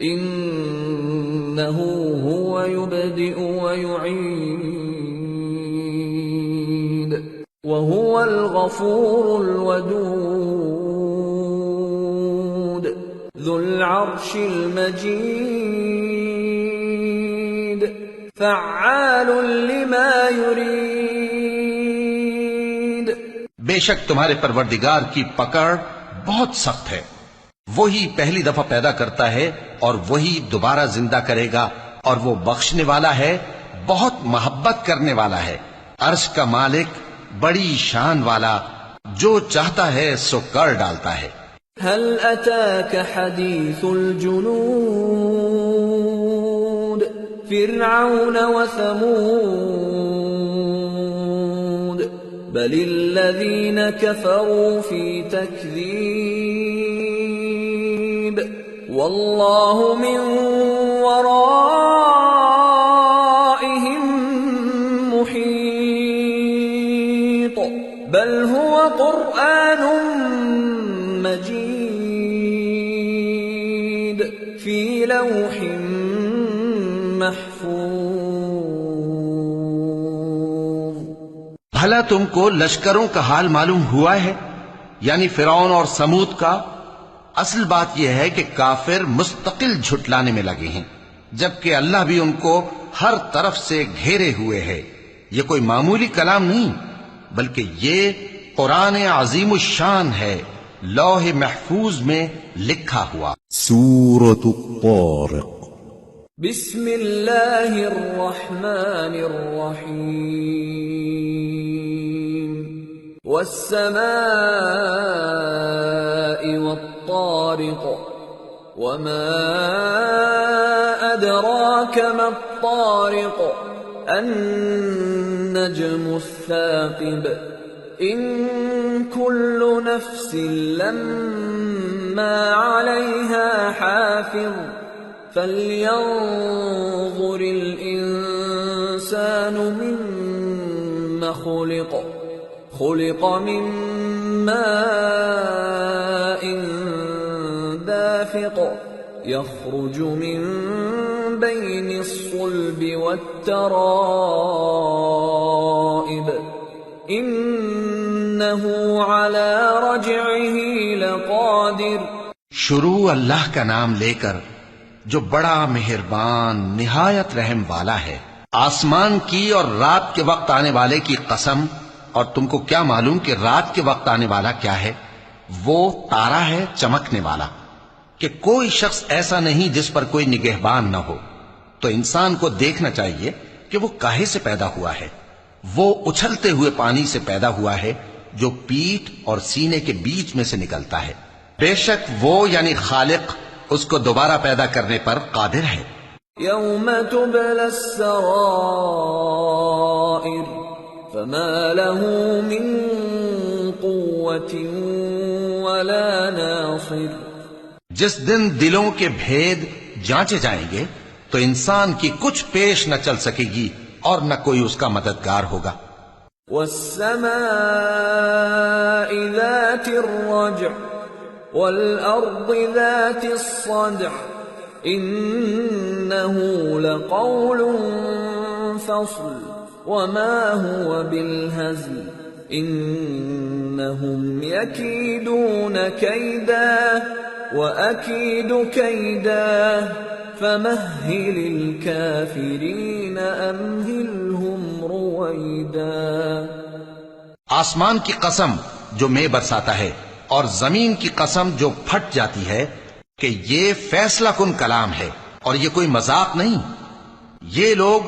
انه هو يبدئ ويعيد وهو الغفور الودود ذو العرش المجيد فعال لما يريد۔ بے شک تمہارے پروردگار کی پکڑ بہت سخت ہے، وہی پہلی دفعہ پیدا کرتا ہے اور وہی دوبارہ زندہ کرے گا، اور وہ بخشنے والا ہے، بہت محبت کرنے والا ہے، عرش کا مالک، بڑی شان والا، جو چاہتا ہے سو کر ڈالتا ہے۔ هل اتاك حديث الجنود فرعون وثمود بل الذين كفروا في تكذيب والله من ورائهم محيط بل هو قرآن مجيد في لوح محفوظ. بھلا تم کو لشکروں کا حال معلوم ہوا ہے، یعنی فرعون اور سمود کا؟ اصل بات یہ ہے کہ کافر مستقل جھٹلانے میں لگے ہیں، جبکہ اللہ بھی ان کو ہر طرف سے گھیرے ہوئے ہے. یہ کوئی معمولی کلام نہیں، بلکہ یہ قرآن عظیم الشان ہے، لوح محفوظ میں لکھا ہوا. سورة الطارق. بسم اللہ الرحمن الرحیم والسماء والطارق وما أدراك ما الطارق النجم الثاقب إن كل نفس لما عليها حافظ فلينظر الإنسان مما خلق خلق من ماء دافق يخرج من بين الصلب والترائب إنه على رجعه لقادر. شروع اللہ کا نام لے کر جو بڑا مہربان نہایت رحم والا ہے. آسمان کی اور رات کے وقت آنے والے کی قسم، اور تم کو کیا معلوم کہ رات کے وقت آنے والا کیا ہے؟ وہ تارا ہے چمکنے والا، کہ کوئی شخص ایسا نہیں جس پر کوئی نگہبان نہ ہو. تو انسان کو دیکھنا چاہیے کہ وہ کاہے سے پیدا ہوا ہے. وہ اچھلتے ہوئے پانی سے پیدا ہوا ہے جو پیٹھ اور سینے کے بیچ میں سے نکلتا ہے. بے شک وہ یعنی خالق اس کو دوبارہ پیدا کرنے پر قادر ہے. یوم تبلی السرائر فما له من قوة ولا ناصر. جس دن دلوں کے بھید جانچے جائیں گے تو انسان کی کچھ پیش نہ چل سکے گی اور نہ کوئی اس کا مددگار ہوگا. والسماء ذات الرجع والأرض ذات الصدع إنه لقول فصل وما هو بالهزل إنهم يكيدون كيدا وأكيد كيدا فمهل الكافرين أمهلهم رويدا. آسمان کی قسم جو میں برساتا ہے اور زمین کی قسم جو پھٹ جاتی ہے کہ یہ فیصلہ کن کلام ہے اور یہ کوئی مذاق نہیں. یہ لوگ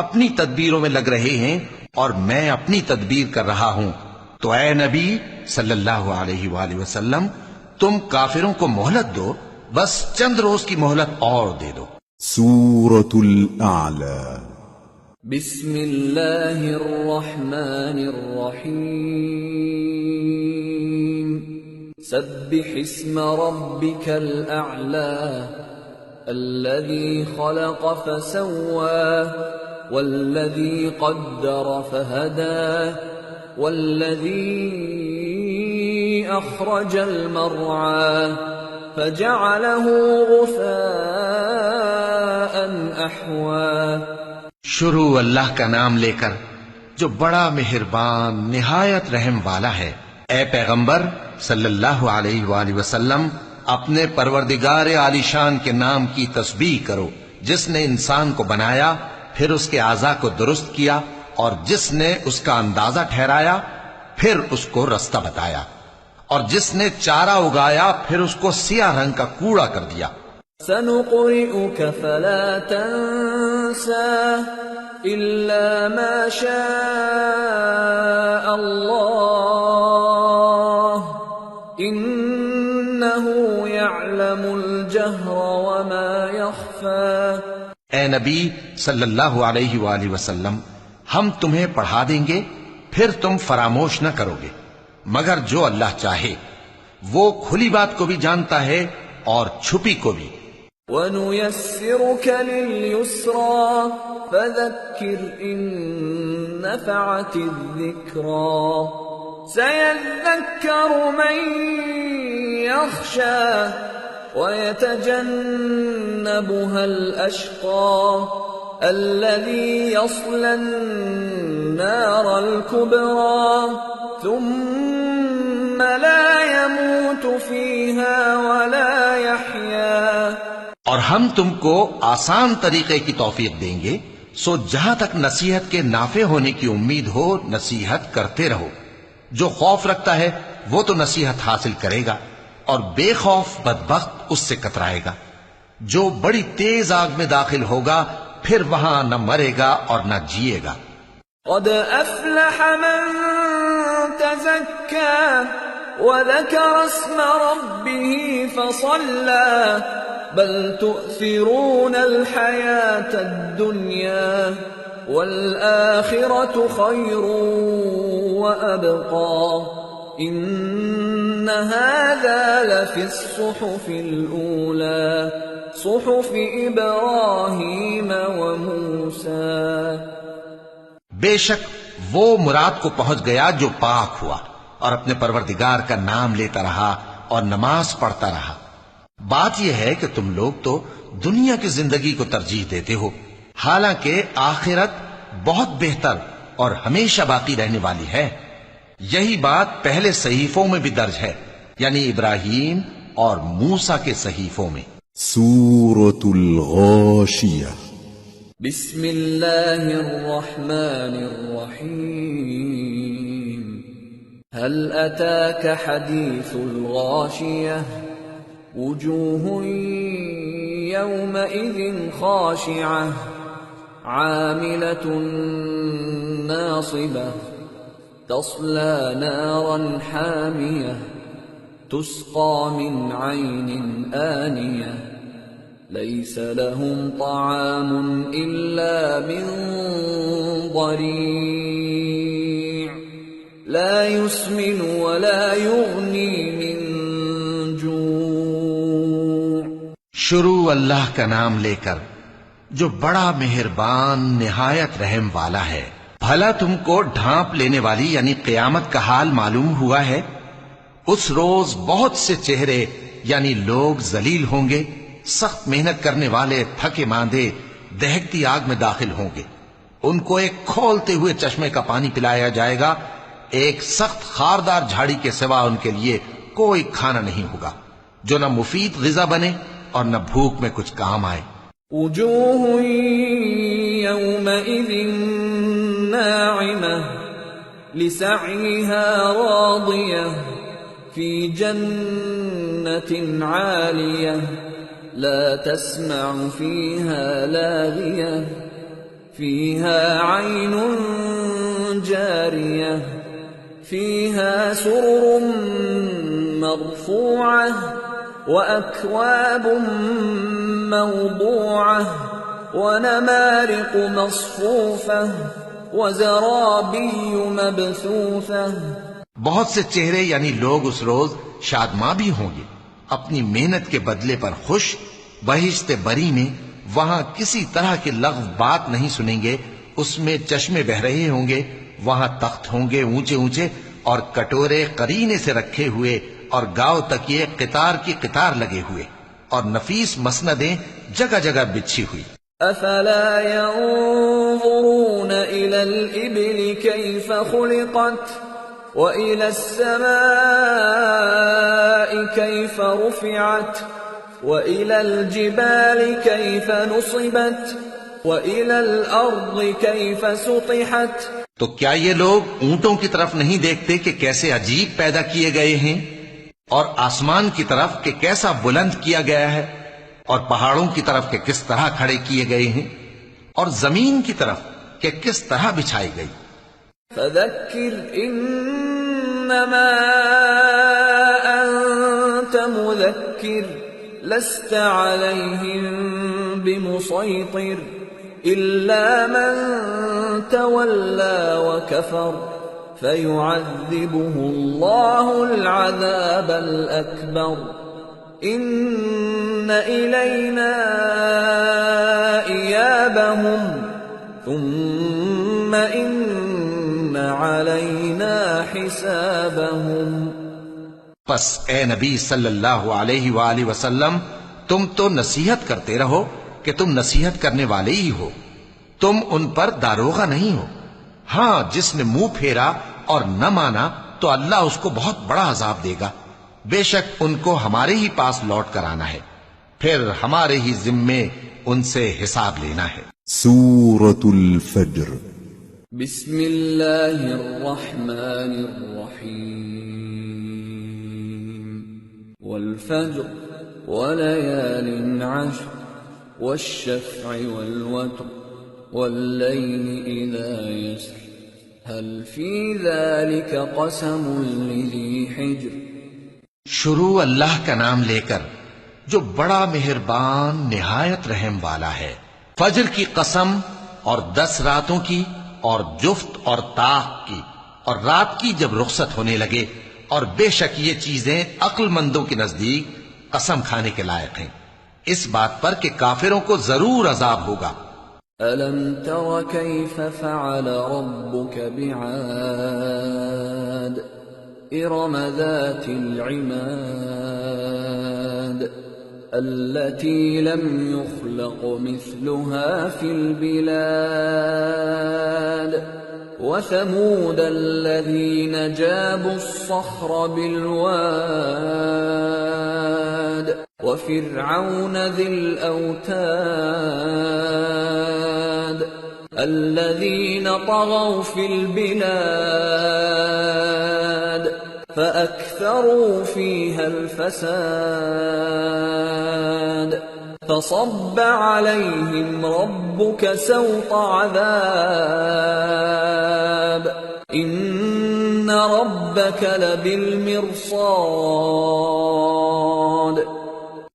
اپنی تدبیروں میں لگ رہے ہیں اور میں اپنی تدبیر کر رہا ہوں. تو اے نبی صلی اللہ علیہ وآلہ وسلم، تم کافروں کو مہلت دو، بس چند روز کی مہلت اور دے دو. سورة الأعلى. بسم اللہ الرحمن الرحیم سبح اسم ربك الأعلى الذي خلق فسوى والذي قدر فهدى والذي أخرج المرعى فجعله غثاء أحوى. شروع اللہ کا نام لے کر جو بڑا مہربان نہایت رحم والا ہے. اے پیغمبر صلی اللہ علیہ وآلہ وسلم، اپنے پروردگار عالی شان کے نام کی تسبیح کرو، جس نے انسان کو بنایا پھر اس کے اعضاء کو درست کیا اور جس نے اس کا اندازہ ٹھہرایا پھر اس کو رستہ بتایا اور جس نے چارہ اگایا پھر اس کو سیاہ رنگ کا کوڑا کر دیا. سنقرئك فلا تنسى إلا ما شاء الله إنه يعلم الجهر وما يخفى. اے نبی صلی اللہ علیہ وآلہ وسلم، ہم تمہیں پڑھا دیں گے پھر تم فراموش نہ کرو گے، مگر جو اللہ چاہے، وہ کھلی بات کو بھی جانتا ہے اور چھپی کو بھی۔ وَنُيَسِّرُكَ لِلْيُسْرَى فَذَكِّرْ إِن نَّفَعَتِ الذِّكْرَى سَيَذَّكَّرُ مَن يَخْشَىٰ وَيَتَجَنَّبُهَا الْأَشْقَى الَّذِي يَصْلَى النَّارَ الْكُبْرَى ثُمَّ لَا يَمُوتُ فِيهَا وَلَا يَحْيَىٰ۔ اور ہم تم کو آسان طریقے کی توفیق دیں گے، سو جہاں تک نصیحت کے نافع ہونے کی امید ہو نصیحت کرتے رہو۔ جو خوف رکھتا ہے وہ تو نصیحت حاصل کرے گا، اور بے خوف بدبخت اس سے کترائے گا۔ جو بڑی تیز آگ میں داخل ہوگا پھر وہاں نہ مرے گا اور نہ جیے گا۔ قد افلح من تزكى وذكر اسم ربه فصلى بل تؤثرون الحياة الدنيا والآخرة خير وأبقى إن هذا لفي الصحف الأولى صحف إبراهيم وموسى۔ بے شک وہ مراد کو پہنچ گیا جو پاک ہوا اور اپنے پروردگار کا نام لیتا رہا اور نماز پڑھتا رہا۔ بات یہ ہے کہ تم لوگ تو دنیا کی زندگی کو ترجیح دیتے ہو، حالانکہ آخرت بہت بہتر اور ہمیشہ باقی رہنے والی ہے۔ یہی بات پہلے صحیفوں میں بھی درج ہے، یعنی ابراہیم اور موسیٰ کے صحیفوں میں۔ سورة الغاشية بسم اللہ الرحمن الرحیم هل اتاك حدیث الغاشیة وجوه يومئذ خاشعة عاملة ناصبة تصلى نارا حامية تسقى من عين آنية ليس لهم طعام إلا من ضريع لا يسمن ولا يغني من جوع۔ شروع اللہ کا نام لے کر جو بڑا مہربان نہایت رحم والا ہے۔ بھلا تم کو ڈھانپ لینے والی یعنی قیامت کا حال معلوم ہوا ہے؟ اس روز بہت سے چہرے یعنی لوگ ذلیل ہوں گے، سخت محنت کرنے والے تھکے ماندے دہکتی آگ میں داخل ہوں گے۔ ان کو ایک کھولتے ہوئے چشمے کا پانی پلایا جائے گا، ایک سخت خاردار جھاڑی کے سوا ان کے لیے کوئی کھانا نہیں ہوگا جو نہ مفید غذا بنے اور نہ بھوک میں کچھ کام آئے۔ وجوه يومئذ ناعمة لسعيها راضية في جنة عالية لا تسمع فيها لاغية فيها عين جارية فيها سرر مرفوعة وأكواب موضوعة ونمارق مصفوفة وزرابي مبثوثة۔ بہت سے چہرے یعنی لوگ اس روز شادماں بھی ہوں گے، اپنی محنت کے بدلے پر خوش، بہشت بری میں وہاں کسی طرح کی لغو بات نہیں سنیں گے، اس میں چشمے بہ رہے ہوں گے، وہاں تخت ہوں گے اونچے اونچے اور کٹورے قرینے سے رکھے ہوئے اور گاؤ تکیے قطار کی قطار لگے ہوئے اور نفیس مسندیں جگہ جگہ بچھی ہوئی۔ افلا ينظرون الى الابل كيف خلقت وإلى السماء كيف رفعت وإلى الجبال كيف نصبت وإلى الأرض كيف سطحت۔ تو کیا یہ لوگ اونٹوں کی طرف نہیں دیکھتے کہ کیسے عجیب پیدا کیے گئے ہیں، اور آسمان کی طرف کہ کیسا بلند کیا گیا ہے، اور پہاڑوں کی طرف کہ کس طرح کھڑے کیے گئے ہیں، اور زمین کی طرف کہ کس طرح بچھائی گئی۔ فذكر انما انت مذكر لست عليهم بمسيطر إلا من تولى وكفر فيعذبه الله العذاب الأكبر إن إلينا إيابهم ثم إن علينا حسابهم۔ پس اے نبی صلی اللہ علیہ وآلہ وسلم، تم تو نصیحت کرتے رہو کہ تم نصیحت کرنے والے ہی ہو، تم ان پر داروغہ نہیں ہو۔ ہاں، جس نے منہ پھیرا اور نہ مانا تو اللہ اس کو بہت بڑا عذاب دے گا۔ بے شک ان کو ہمارے ہی پاس لوٹ کر آنا ہے، پھر ہمارے ہی ذمے ان سے حساب لینا ہے۔ سورة الفجر۔ بسم اللہ الرحمن الرحیم۔ والفجر وليال عشر والشفع والوتر والليل إذا يسر هل في ذلك قسم لذي حجر۔ شروع اللہ کا نام لے کر جو بڑا مہربان نہایت رحم والا ہے۔ فجر کی قسم اور 10 راتوں کی اور جفت اور طاق کی اور رات کی جب رخصت ہونے لگے، اور بے شک یہ چیزیں عقل مندوں کے نزدیک قسم کھانے کے لائق ہیں، اس بات پر کہ کافروں کو ضرور عذاب ہوگا۔ أَلَمْ تَرَ كَيْفَ فَعَلَ رَبُّكَ بِعَادٍ إِرَمَ ذَاتِ الْعِمَادِ الَّتِي لَمْ يُخْلَقْ مِثْلُهَا فِي الْبِلَادِ وَثَمُودَ الَّذِينَ جَابُوا الصَّخْرَ بِالْوَادِ وَفِرْعَوْنَ ذِي الْأَوْتَادِ الَّذِينَ طَغَوْا فِي الْبِلَادِ فَأَكْثَرُوا فِيهَا الْفَسَادَ فَصَبَّ عَلَيْهِمْ رَبُّكَ سَوْطَ عَذَابٍ إِنَّ رَبَّكَ لَبِالْمِرْصَادِ۔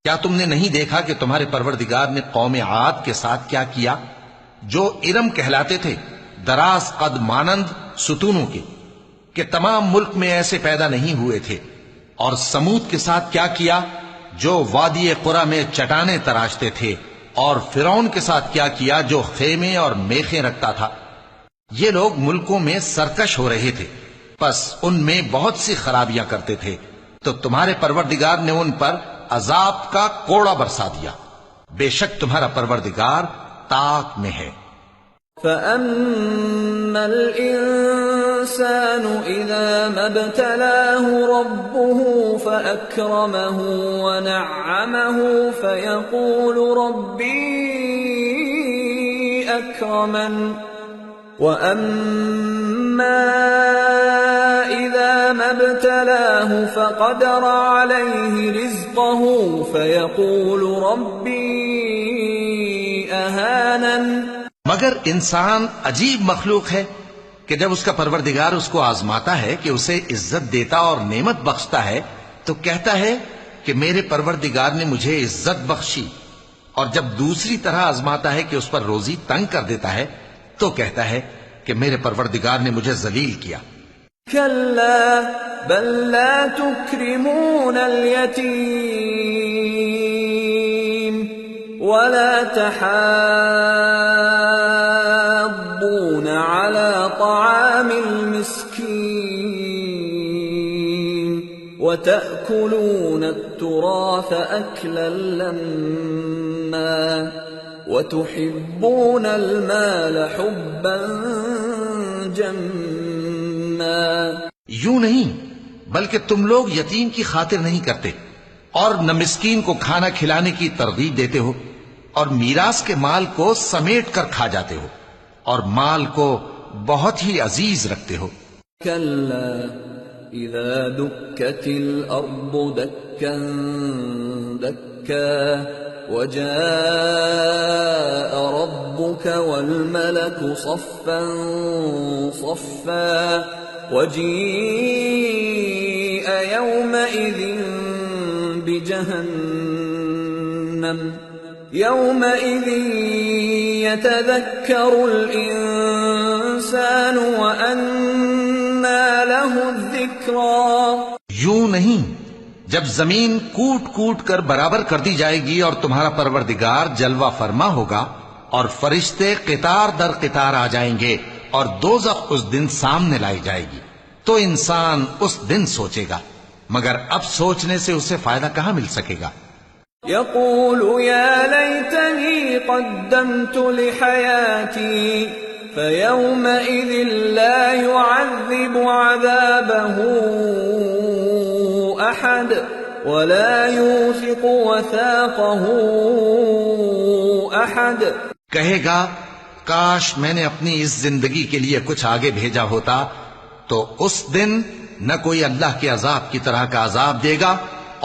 کیا تم نے نہیں دیکھا کہ تمہارے پروردگار نے قوم عاد کے ساتھ کیا کیا، جو ارم کہلاتے تھے، دراز قد مانند ستونوں کے، کہ تمام ملک میں ایسے پیدا نہیں ہوئے تھے، اور سمود کے ساتھ کیا کیا، جو وادی قرا میں چٹانیں تراشتے تھے، اور فرعون کے ساتھ کیا کیا، جو خیمے اور میخیں رکھتا تھا۔ یہ لوگ ملکوں میں سرکش ہو رہے تھے، پس ان میں بہت سی خرابیاں کرتے تھے، تو تمہارے پروردگار نے ان پر عذاب کا کوڑا برسا دیا۔ بے شک تمہارا پروردگار طاق میں ہے۔ فَأَمَّا الْإِنسَانُ إِذَا مَا ابْتَلَاهُ رَبُّهُ فَأَكْرَمَهُ وَنَعَّمَهُ فَيَقُولُ رَبِّي أَكْرَمَنِ وَأَمَّا إِذَا مَا ابْتَلَاهُ فَقَدَرَ عَلَيْهِ رِزْقَهُ فَيَقُولُ رَبِّي أَهَانَنِ۔ مگر انسان عجیب مخلوق ہے کہ جب اس کا پروردگار اس کو آزماتا ہے کہ اسے عزت دیتا اور نعمت بخشتا ہے تو کہتا ہے کہ میرے پروردگار نے مجھے عزت بخشی، اور جب دوسری طرح آزماتا ہے کہ اس پر روزی تنگ کر دیتا ہے تو کہتا ہے کہ میرے پروردگار نے مجھے ذلیل کیا۔ كلا بل لا تكرمون اليتيم ولا تحاضون على طعام المسكين وتأكلون التراث أكلا لما وتحبون المال حبا جما۔ یوں نہیں، بلکہ تم لوگ یتیم کی خاطر نہیں کرتے، اور نہ مسکین کو کھانا کھلانے کی ترغیب دیتے ہو، اور میراث کے مال کو سمیٹ کر کھا جاتے ہو، اور مال کو بہت ہی عزیز رکھتے ہو۔ كلا إذا دكت الأرض دكا دكا وجاء ربك والملك صفا صفا وجيء يومئذ بجهنم جهنم يومئذ يتذكر الإنسان وأنى له الذكرى. یوں نہیں، جب زمین کوٹ کوٹ کر برابر کر دی جائے گی اور تمہارا پروردگار جلوہ فرما ہوگا اور فرشتے قطار در قطار آ جائیں گے اور دوزخ اس دن سامنے لائی جائے گی، تو انسان اس دن سوچے گا، مگر اب سوچنے سے اسے فائدہ کہاں مل سکے گا؟ يقول يا ليتني قدمت لحياتي فيومئذ لا يعذب عذابه أحد ولا يوثق وثاقه أحد. کہے گا کاش میں نے اپنی اس زندگی کے لیے کچھ آگے بھیجا ہوتا، تو اس دن نہ کوئی اللہ کے عذاب کی طرح کا عذاب دے گا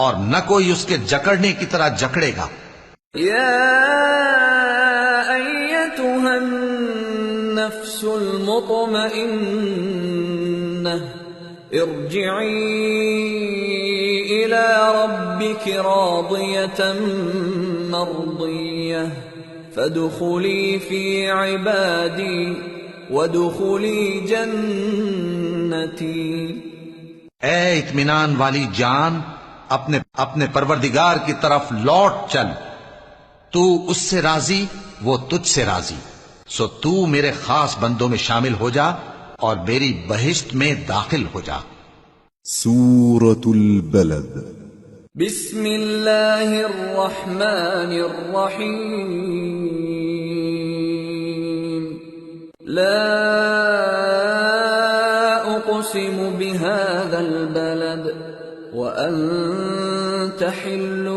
اور نہ کوئی اس کے جکڑنے کی طرح جکڑے گا. يا أيتها النفس المطمئنة ارجعي إلى ربك راضية مرضية فادخلي في عبادي وادخلي جنتي. اے اطمینان والی جان، اپنے پروردگار کی طرف لوٹ چل، تو اس سے راضی، وہ تجھ سے راضی، سو تو میرے خاص بندوں میں شامل ہو جا اور میری بہشت میں داخل ہو جا. سورة البلد. بسم اللہ الرحمن الرحیم. لا اقسم بهذا البلد وأنت حل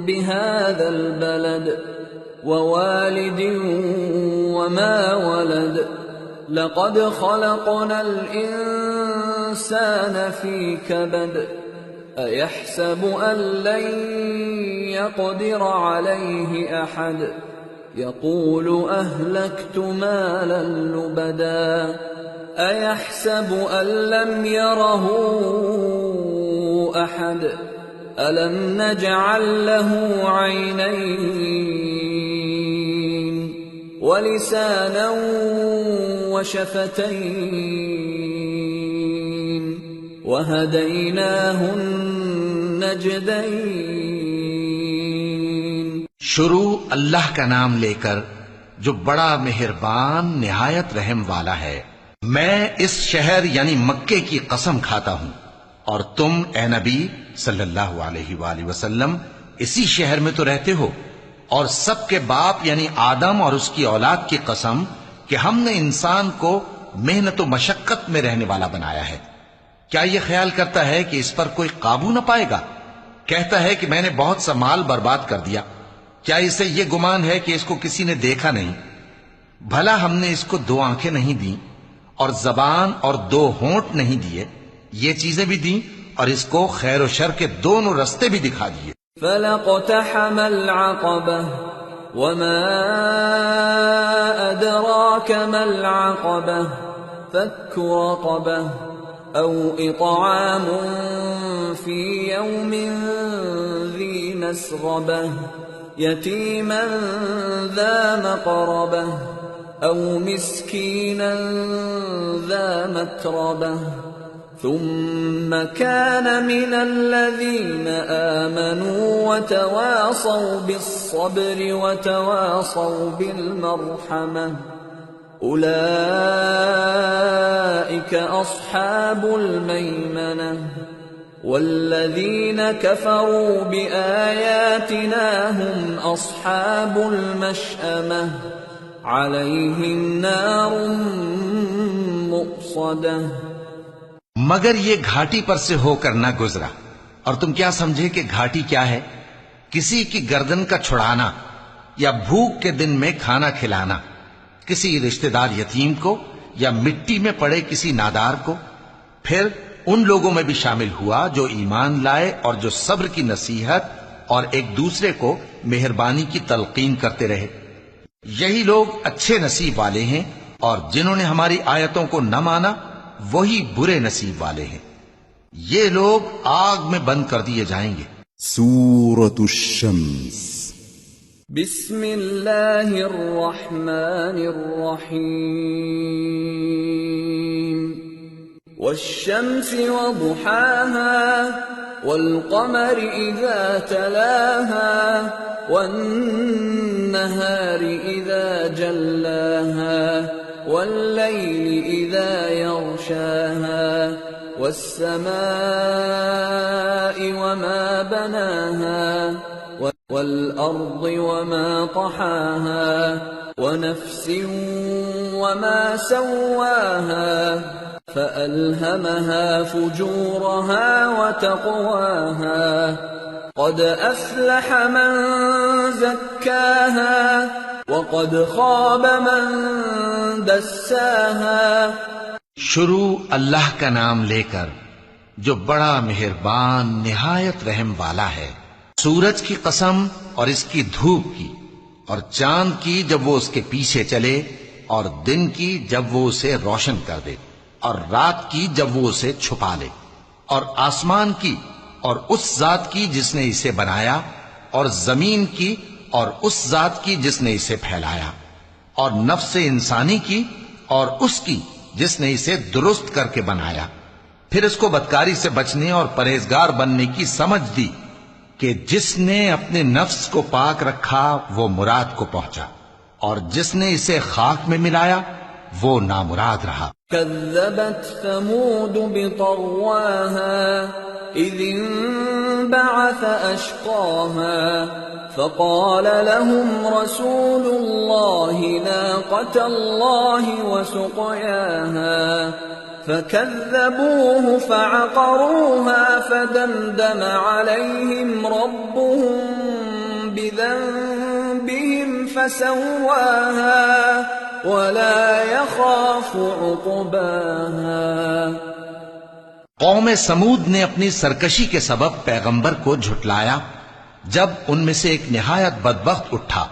بهذا البلد ووالد وما ولد لقد خلقنا الإنسان في كبد أيحسب أن لن يقدر عليه أحد يقول أهلكت مالا لبدا أيحسب أن لم يره أحد ألم نجعل له عينين ولسانا وشفتين وهديناه النجدين. شروع اللہ کا نام لے کر جو بڑا مہربان نہایت رحم والا ہے. میں اس شہر یعنی مکے کی قسم کھاتا ہوں، اور تم اے نبی صلی اللہ علیہ وآلہ وسلم اسی شہر میں تو رہتے ہو، اور سب کے باپ یعنی آدم اور اس کی اولاد کی قسم کہ ہم نے انسان کو محنت و مشقت میں رہنے والا بنایا ہے. کیا یہ خیال کرتا ہے کہ اس پر کوئی قابو نہ پائے گا؟ کہتا ہے کہ میں نے بہت سا مال برباد کر دیا. کیا اسے یہ گمان ہے کہ اس کو کسی نے دیکھا نہیں؟ بھلا ہم نے اس کو 2 آنکھیں نہیں دیں اور زبان اور 2 ہونٹ نہیں دیے؟ یہ چیزیں بھی دیں اور اس کو خیر و شر کے دونوں رستے بھی دکھا دیے. فلقتحم العقبة وما أدراك ما العقبة فك رقبة أو إطعام في يوم ذي مسغبة يتيما ذا مقربة أو مسكينا ذا متربة ثم كان من الذين آمنوا وتواصوا بالصبر وتواصوا بالمرحمة أولئك أصحاب الميمنة والذين كفروا بآياتنا هم أصحاب المشأمة عليهم نار مؤصدة. مگر یہ گھاٹی پر سے ہو کر نہ گزرا، اور تم کیا سمجھے کہ گھاٹی کیا ہے؟ کسی کی گردن کا چھڑانا یا بھوک کے دن میں کھانا کھلانا، کسی رشتہ دار یتیم کو یا مٹی میں پڑے کسی نادار کو. پھر ان لوگوں میں بھی شامل ہوا جو ایمان لائے اور جو صبر کی نصیحت اور ایک دوسرے کو مہربانی کی تلقین کرتے رہے. یہی لوگ اچھے نصیب والے ہیں، اور جنہوں نے ہماری آیتوں کو نہ مانا وہی برے نصیب والے ہیں. یہ لوگ آگ میں بند کر دیے جائیں گے. سورة الشمس. بسم الله الرحمن الرحيم. والشمس وضحاها والقمر إذا تلاها والنهار إذا جلاها والليل إذا يغشاها والسماء وما بناها والأرض وما طحاها ونفس وما سواها فألهمها فجورها وتقواها قد أفلح من زكاها وقد خاب من دساها. شروع اللہ کا نام لے کر جو بڑا مہربان نہایت رحم والا ہے. سورج کی قسم اور اس کی دھوپ کی، اور چاند کی جب وہ اس کے پیچھے چلے، اور دن کی جب وہ اسے روشن کر دے، اور رات کی جب وہ اسے چھپا لے، اور آسمان کی اور اس ذات کی جس نے اسے بنایا، اور زمین کی اور اس ذات کی جس نے اسے پھیلایا، اور نفس انسانی کی اور اس کی جس نے اسے درست کر کے بنایا. پھر اس کو بدکاری سے بچنے اور پرہیزگار بننے کی سمجھ دی کہ جس نے اپنے نفس کو پاک رکھا وہ مراد کو پہنچا، اور جس نے اسے خاک میں ملایا وہ نامراد رہا. كذبت ثمود بطغواها إذ انبعث أشقاها فقال لهم رسول الله ناقة الله وسقياها فكذبوه فعقروها فدمدم عليهم ربهم بذنبهم فسواها ولا يخاف عقباها. قوم سمود نے اپنی سرکشی کے سبب پیغمبر کو جھٹلایا. جب ان میں سے ایک نہایت بدبخت اٹھا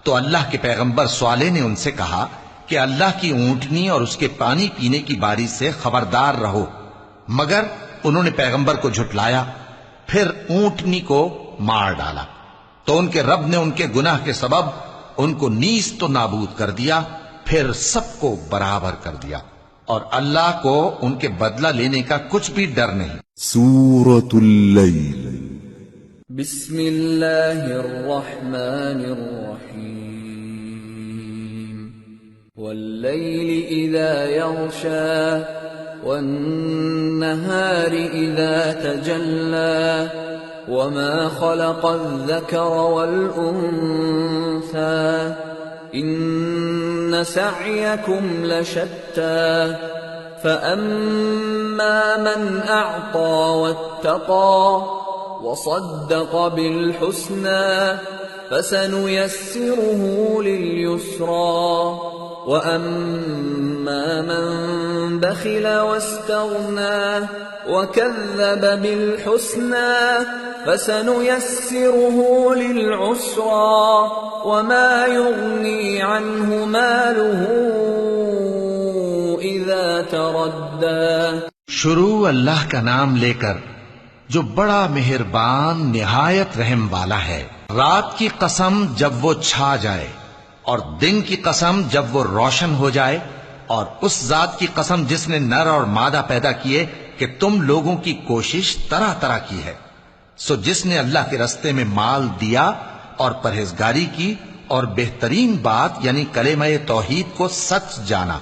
تو اللہ کے پیغمبر صالح نے ان سے کہا کہ اللہ کی اونٹنی اور اس کے پانی پینے کی باری سے خبردار رہو. مگر انہوں نے پیغمبر کو جھٹلایا، پھر اونٹنی کو مار ڈالا. تو ان کے رب نے ان کے گناہ کے سبب ان کو نیست و نابود کر دیا، پھر سب کو برابر کر دیا، اور اللہ کو ان کے بدلہ لینے کا کچھ بھی ڈر نہیں. سورة الليل. بسم الله الرحمن الرحيم. والليل إذا يغشى والنهار إذا تجلى وما خلق الذكر والأنثى إن سعيكم لشتى فأما من أعطى واتقى وصدق بالحسنى فسنيسره لليسرى وأما من بخل واستغنى وكذب بالحسنى فسنيسره للعسرى وما يغني عنه ماله إذا تردى. شروع اللہ کا نام لے کر جو بڑا مہربان نہایت رحم والا ہے. رات کی قسم جب وہ چھا جائے، اور دن کی قسم جب وہ روشن ہو جائے، اور اس ذات کی قسم جس نے نر اور مادہ پیدا کیے کہ تم لوگوں کی کوشش طرح طرح کی ہے. سو جس نے اللہ کے رستے میں مال دیا اور پرہیزگاری کی اور بہترین بات یعنی کلمہ توحید کو سچ جانا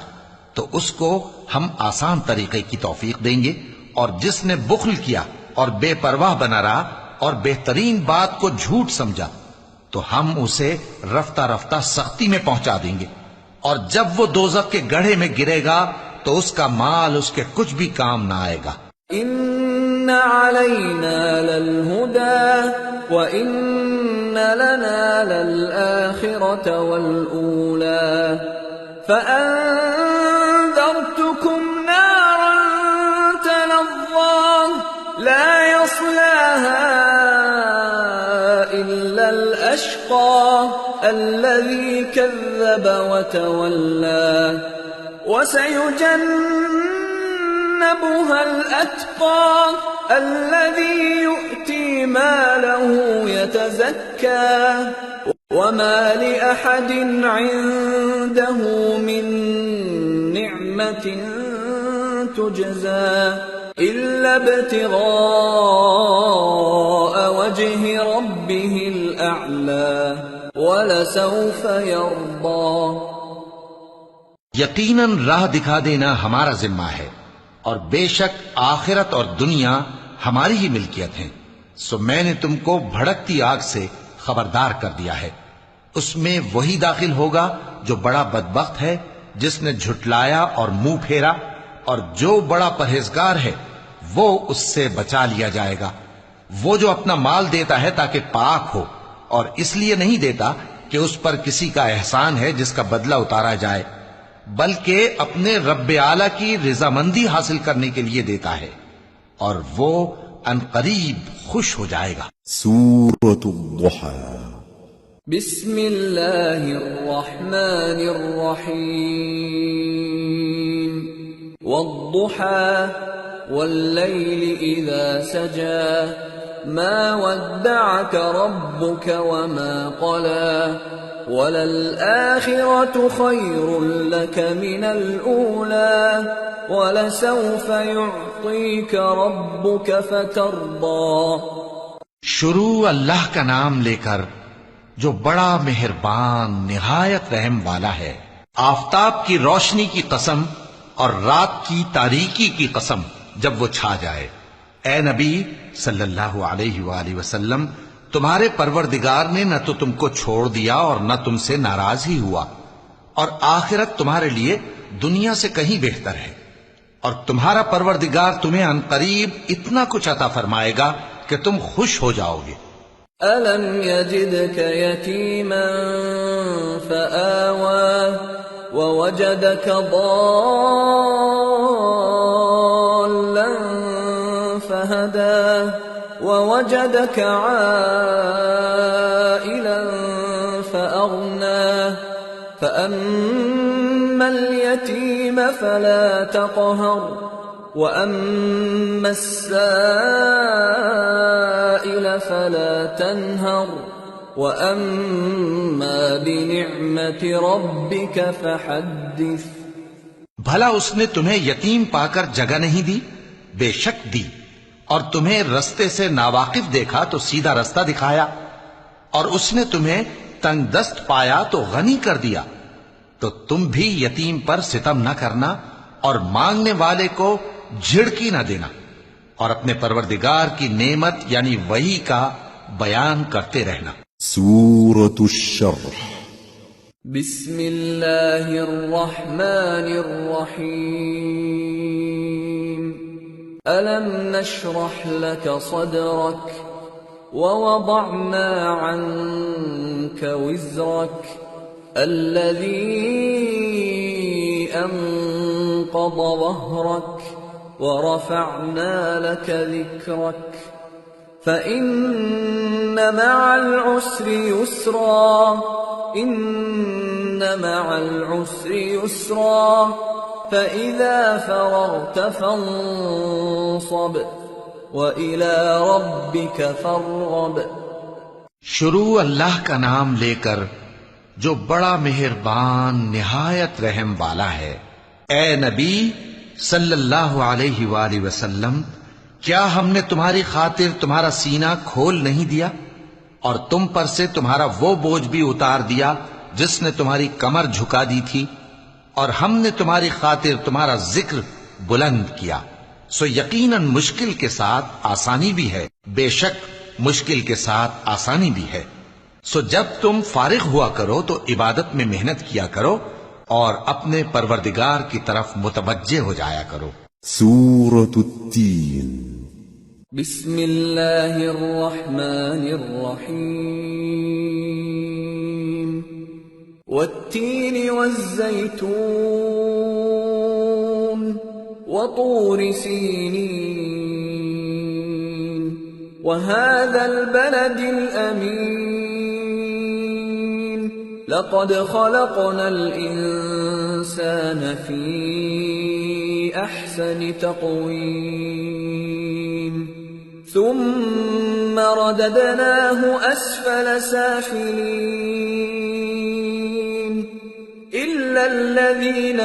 تو اس کو ہم آسان طریقے کی توفیق دیں گے، اور جس نے بخل کیا اور بے پرواہ بنا رہا اور بہترین بات کو جھوٹ سمجھا تو ہم اسے رفتہ رفتہ سختی میں پہنچا دیں گے. اور جب وہ دوزخ کے گڑھے میں گرے گا تو اس کا مال اس کے کچھ بھی کام نہ آئے گا. إن علينا للهدى وإن لنا للآخرة والأولى فأنذرتكم نارا تلظى لا يصلاها إلا الأشقى الذي كذب وتولى وسيجنبها الأتقى الذي يؤتي ماله يتزكى وما لأحد عنده من نعمة تجزى إلا ابتغاء وجه ربه الأعلى وَلَسَوْفَ يَرْضَى. یقیناً راہ دکھا دینا ہمارا ذمہ ہے، اور بے شک آخرت اور دنیا ہماری ہی ملکیت ہیں. سو میں نے تم کو بھڑکتی آگ سے خبردار کر دیا ہے. اس میں وہی داخل ہوگا جو بڑا بدبخت ہے، جس نے جھٹلایا اور منہ پھیرا، اور جو بڑا پرہیزگار ہے وہ اس سے بچا لیا جائے گا. وہ جو اپنا مال دیتا ہے تاکہ پاک ہو، اور اس لیے نہیں دیتا کہ اس پر کسی کا احسان ہے جس کا بدلہ اتارا جائے، بلکہ اپنے رب اعلیٰ کی رضامندی حاصل کرنے کے لیے دیتا ہے، اور وہ عنقریب خوش ہو جائے گا. سورة الضحى. بسم اللہ الرحمن الرحیم. والضحى واللیل اذا سجى ما ودعك ربك وما قلى وللآخرة خير لك من الأولى ولسوف يعطيك ربك فترضى. شروع اللہ کا نام لے کر جو بڑا مہربان نہایت رحم والا ہے. آفتاب کی روشنی کی قسم اور رات کی تاریکی کی قسم جب وہ چھا جائے. اے نبی صلی اللہ علیہ وآلہ وسلم، تمہارے پروردگار نے نہ تو تم کو چھوڑ دیا اور نہ تم سے ناراض ہی ہوا، اور آخرت تمہارے لیے دنیا سے کہیں بہتر ہے، اور تمہارا پروردگار تمہیں عنقریب اتنا کچھ عطا فرمائے گا کہ تم خوش ہو جاؤ گے. أَلَمْ يَجِدْكَ يَتِيمًا فَآوَى وَوَجَدَكَ ضَالًّا فَهَدَى وَوَجَدَكَ عَائِلًا فَأَغْنَى فَأَمَّا الْيَتِيمَ فَلَا تَقْهَرْ وَأَمَّا السَّائِلَ فَلَا تَنْهَرْ وَأَمَّا بِنِعْمَةِ رَبِّكَ فَحَدِّثْ. بھلا اس نے تمہیں یتیم پا کر جگہ نہیں دی؟ بے شک دی. اور تمہیں رستے سے ناواقف دیکھا تو سیدھا رستہ دکھایا، اور اس نے تمہیں تنگ دست پایا تو غنی کر دیا. تو تم بھی یتیم پر ستم نہ کرنا، اور مانگنے والے کو جھڑکی نہ دینا، اور اپنے پروردگار کی نعمت یعنی وحی کا بیان کرتے رہنا. سورة الشرح. بسم اللہ الرحمن الرحیم. ألم نشرح لك صدرك ووضعنا عنك وزرك الذي أنقض ظهرك ورفعنا لك ذكرك فإن مع العسر يسرا إن مع العسر يسرا فَإِذَا فَرَغْتَ فَانصَبْ وَإِلَى رَبِّكَ فَارْغَبْ. شروع اللہ کا نام لے کر جو بڑا مہربان نہایت رحم والا ہے. اے نبی صلی اللہ علیہ وآلہ وسلم، کیا ہم نے تمہاری خاطر تمہارا سینہ کھول نہیں دیا، اور تم پر سے تمہارا وہ بوجھ بھی اتار دیا جس نے تمہاری کمر جھکا دی تھی، اور ہم نے تمہاری خاطر تمہارا ذکر بلند کیا. سو یقیناً مشکل کے ساتھ آسانی بھی ہے، بے شک مشکل کے ساتھ آسانی بھی ہے. سو جب تم فارغ ہوا کرو تو عبادت میں محنت کیا کرو، اور اپنے پروردگار کی طرف متوجہ ہو جایا کرو. سورة التين. بسم اللہ الرحمن الرحیم. والتين والزيتون وطور سينين وهذا البلد الأمين لقد خلقنا الإنسان في أحسن تقويم ثم رددناه أسفل سافلين إلا الذين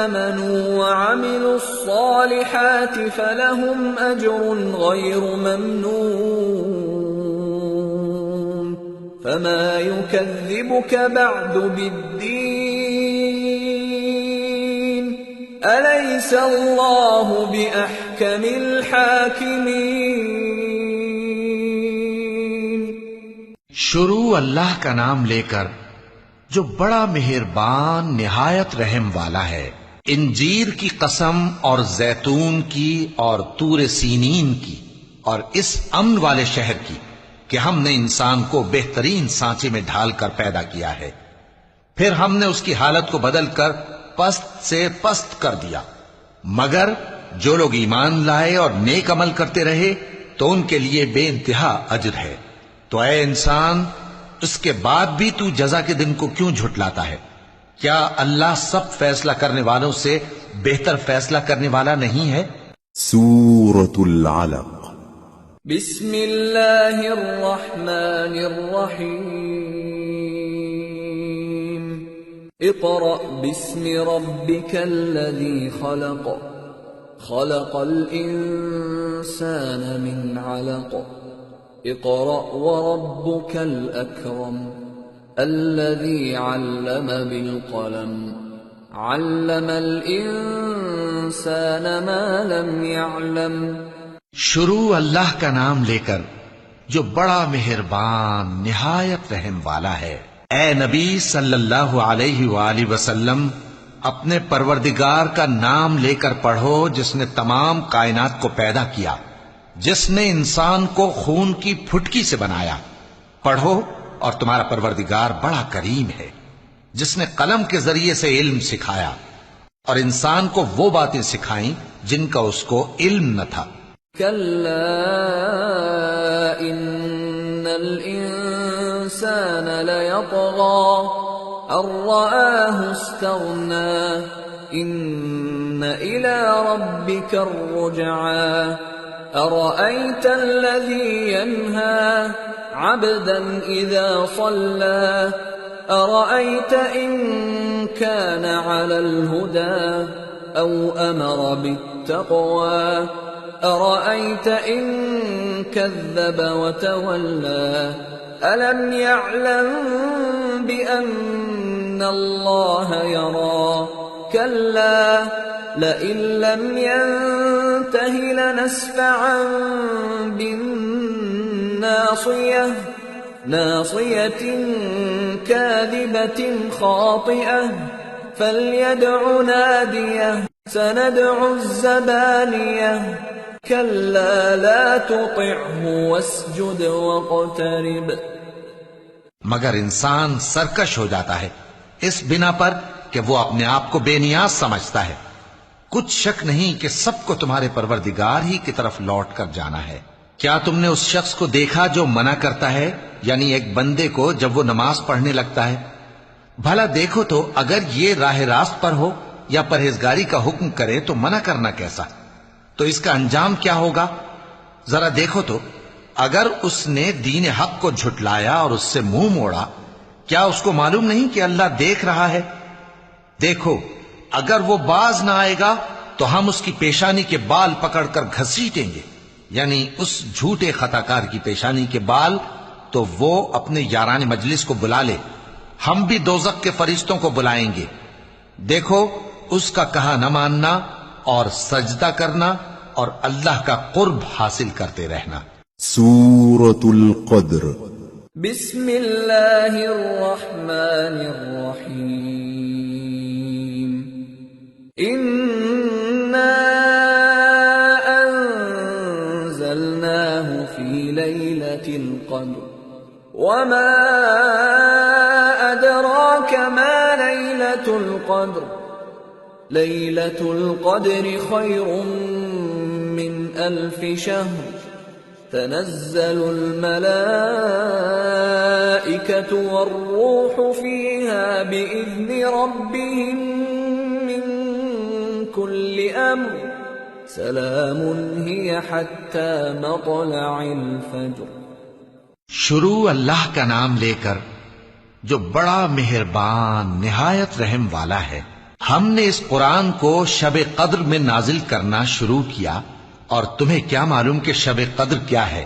آمنوا وعملوا الصالحات فلهم أجر غير ممنون فما يكذبك بعد بالدين أليس الله بأحكم الحاكمين. شروع اللہ کا نام لے کر جو بڑا مہربان نہایت رحم والا ہے. انجیر کی قسم اور زیتون کی اور طور سینین کی اور اس امن والے شہر کی کہ ہم نے انسان کو بہترین سانچے میں ڈھال کر پیدا کیا ہے، پھر ہم نے اس کی حالت کو بدل کر پست سے پست کر دیا، مگر جو لوگ ایمان لائے اور نیک عمل کرتے رہے تو ان کے لیے بے انتہا اجر ہے. تو اے انسان، اس کے بعد بھی تو جزا کے دن کو کیوں جھٹلاتا ہے؟ کیا اللہ سب فیصلہ کرنے والوں سے بہتر فیصلہ کرنے والا نہیں ہے؟ سورة العلق. بسم اللہ الرحمن الرحیم. اقرأ باسم ربک الذی خلق خلق الانسان من علق اقرأ وربك الأكرم الذي علم بالقلم علم الإنسان ما لم يعلم. شروع اللہ کا نام لے کر جو بڑا مہربان نہایت رحم والا ہے. اے نبی صلی اللہ علیہ وآلہ وسلم، اپنے پروردگار کا نام لے کر پڑھو جس نے تمام کائنات کو پیدا کیا، جس نے انسان کو خون کی پھٹکی سے بنایا. پڑھو اور تمہارا پروردگار بڑا کریم ہے جس نے قلم کے ذریعے سے علم سکھایا اور انسان کو وہ باتیں سکھائیں جن کا اس کو علم نہ تھا. كلا إن الإنسان ليطغى أن رآه استغنى إن إلى ربك الرجعى أرأيت الذي ينهى عبدا إذا صلى أرأيت إن كان على الهدى أو أمر بالتقوى أرأيت إن كذب وتولى ألم يعلم بأن الله يرى كلا لئن لم ينته لنسفعا بالناصية ناصية كاذبة خاطئة فليدع ناديه سندع الزبانية كلا لا تطعه واسجد واقترب. مگر انسان سرکش ہو جاتا ہے اس بنا پر کہ وہ اپنے آپ کو بے نیاز سمجھتا ہے. کچھ شک نہیں کہ سب کو تمہارے پروردگار ہی کی طرف لوٹ کر جانا ہے. کیا تم نے اس شخص کو دیکھا جو منع کرتا ہے، یعنی ایک بندے کو جب وہ نماز پڑھنے لگتا ہے؟ بھلا دیکھو تو اگر یہ راہ راست پر ہو یا پرہیزگاری کا حکم کرے تو منع کرنا کیسا؟ تو اس کا انجام کیا ہوگا؟ ذرا دیکھو تو اگر اس نے دین حق کو جھٹلایا اور اس سے منہ موڑا، کیا اس کو معلوم نہیں کہ اللہ دیکھ رہا ہے؟ دیکھو اگر وہ باز نہ آئے گا تو ہم اس کی پیشانی کے بال پکڑ کر گھسیٹیں گے، یعنی اس جھوٹے خطاکار کی پیشانی کے بال. تو وہ اپنے یاران مجلس کو بلا لے، ہم بھی دوزخ کے فرشتوں کو بلائیں گے. دیکھو اس کا کہا نہ ماننا اور سجدہ کرنا اور اللہ کا قرب حاصل کرتے رہنا. سورة القدر. بسم اللہ الرحمن الرحیم. انا انزلناه في ليلة القدر وما ادراك ما ليلة القدر ليلة القدر خير من 1000 شهر تنزل الملائكة والروح فيها بإذن ربهم من كل أمر سلام هي حتى مطلع الفجر. شروع اللہ کا نام لے کر جو بڑا مہربان نہایت رحم والا ہے. ہم نے اس قرآن کو شب قدر میں نازل کرنا شروع کیا، اور تمہیں کیا معلوم کہ شب قدر کیا ہے؟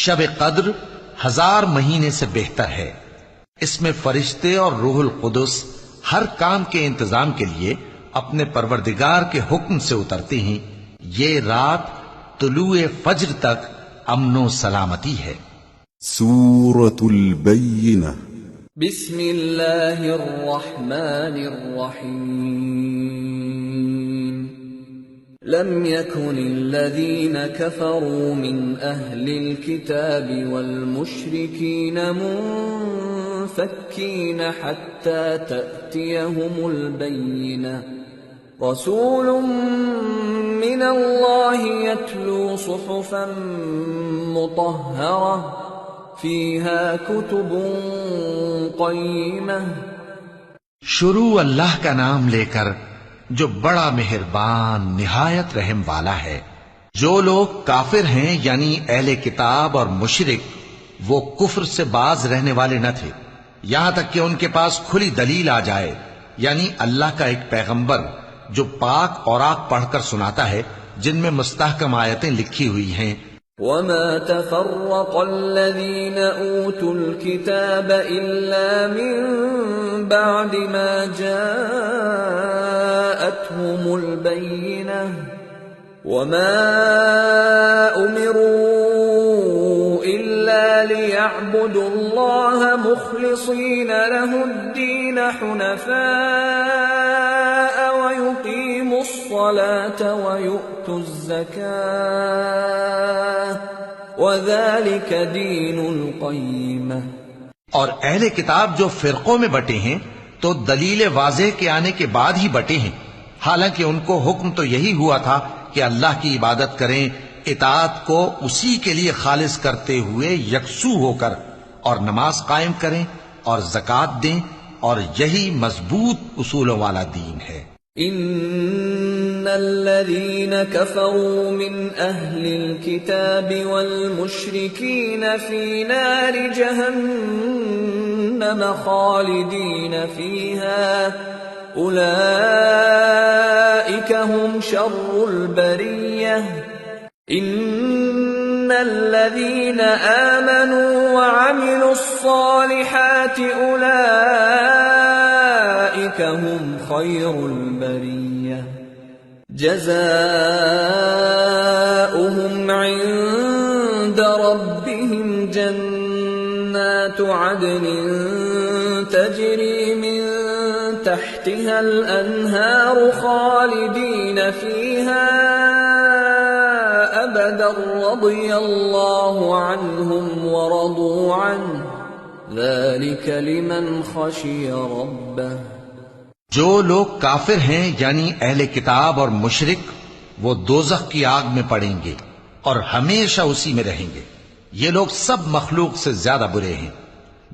شب قدر 1000 مہینے سے بہتر ہے. اس میں فرشتے اور روح القدس ہر کام کے انتظام کے لیے اپنے پروردگار کے حکم سے اترتے ہیں. یہ رات طلوع فجر تک امن و سلامتی ہے. سورة البينة. بسم الله الرحمن الرحيم. لم يكن الذين كفروا من أهل الكتاب والمشركين منفكين حتى تأتيهم البينة. رسول من الله يتلو صحفا مطهرة فيها كتب قيمة. شروع اللہ کا نام لے کر جو بڑا مہربان نہایت رحم والا ہے. جو لوگ کافر ہیں یعنی اہل کتاب اور مشرک، وہ کفر سے باز رہنے والے نہ تھے یہاں تک کہ ان کے پاس کھلی دلیل آ جائے، یعنی اللہ کا ایک پیغمبر جو پاک اوراق پڑھ کر سناتا ہے جن میں مستحکم آیتیں لکھی ہوئی ہیں. وما تفرق الذين أوتوا الكتاب إلا من بعد ما جاءتهم البينة وما أمروا إلا ليعبدوا الله مخلصين له الدين حنفاء ويقيموا الصلاة ويؤتوا الزكاة وذلك دين القيمة. اور اہل کتاب جو فرقوں میں بٹے ہیں تو دلیل واضح کے آنے کے بعد ہی بٹے ہیں، حالانکہ ان کو حکم تو یہی ہوا تھا کہ اللہ کی عبادت کریں، اطاعت کو اسی کے لیے خالص کرتے ہوئے یکسو ہو کر، اور نماز قائم کریں اور زکوٰۃ دیں، اور یہی مضبوط اصولوں والا دین ہے. ان الذين كفروا من اهل الكتاب والمشركين في نار جهنم خالدين فيها اولئك هم شر البرية. ان الذين آمنوا وعملوا الصالحات اولئك هم خير البرية. جزاؤهم عند ربهم جنات عدن تجري من تحتها الأنهار خالدين فيها أبدا رضي الله عنهم ورضوا عنه ذلك لمن خشي ربه. جو لوگ کافر ہیں یعنی اہل کتاب اور مشرک، وہ دوزخ کی آگ میں پڑیں گے اور ہمیشہ اسی میں رہیں گے. یہ لوگ سب مخلوق سے زیادہ برے ہیں.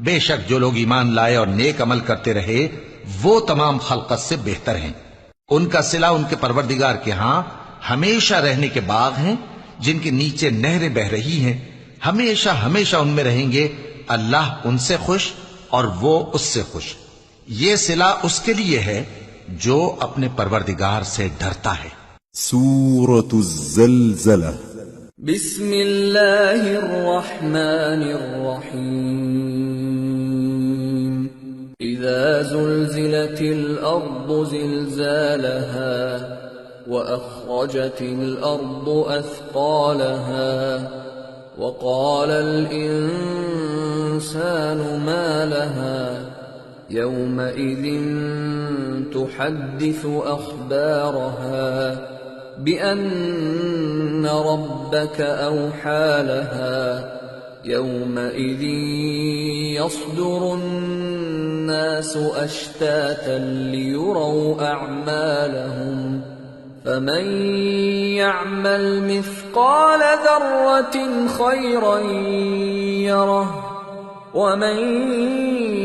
بے شک جو لوگ ایمان لائے اور نیک عمل کرتے رہے وہ تمام خلقت سے بہتر ہیں. ان کا صلہ ان کے پروردگار کے ہاں ہمیشہ رہنے کے باغ ہیں جن کے نیچے نہریں بہ رہی ہیں. ہمیشہ ہمیشہ ان میں رہیں گے. اللہ ان سے خوش اور وہ اس سے خوش. یہ صلہ اس کے لیے ہے جو اپنے پروردگار سے ڈرتا ہے. سورة الزلزلة. بسم اللہ الرحمن الرحیم. اذا زلزلت الارض زلزالها واخرجت الارض اثقالها وقال الانسان ما لها يومئذ تحدث اخبارها بأن ربك أوحى لها يومئذ يصدر الناس أشتاتا ليروا أعمالهم فمن يعمل مثقال ذرة خيرا يره ومن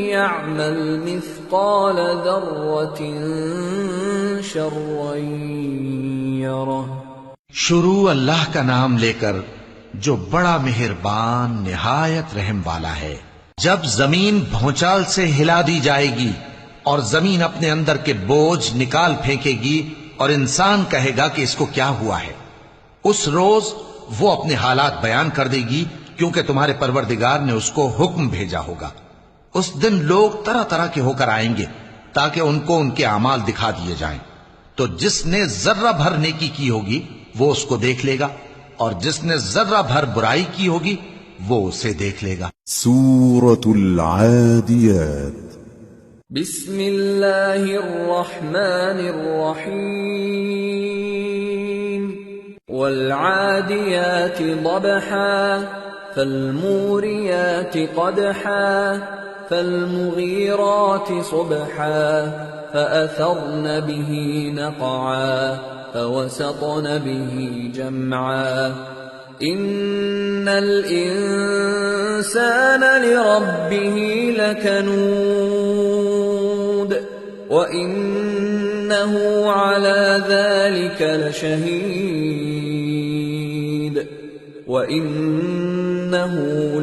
يعمل مثقال ذرة شرا يره. شروع اللہ کا نام لے کر جو بڑا مہربان نہایت رحم والا ہے۔ جب زمین بھونچال سے ہلا دی جائے گی اور زمین اپنے اندر کے بوجھ نکال پھینکے گی اور انسان کہے گا کہ اس کو کیا ہوا ہے، اس روز وہ اپنے حالات بیان کر دے گی، کیونکہ تمہارے پروردگار نے اس کو حکم بھیجا ہوگا۔ اس دن لوگ طرح طرح کے ہو کر آئیں گے تاکہ ان کو ان کے اعمال دکھا دیے جائیں، تو جس نے ذرہ بھر نیکی کی ہوگی وہ اس کو دیکھ لے گا، اور جس نے ذرہ بھر برائی کی ہوگی وہ اسے دیکھ لے گا۔ سورة العاديات بسم اللہ الرحمن الرحیم والعادیات ضبحا فالموریات قدحا فالمغیرات صبحا فأثرن به نقعا فوسطن به جمعا ان الانسان لربه لکنود وانه على ذلك لشهيد وانه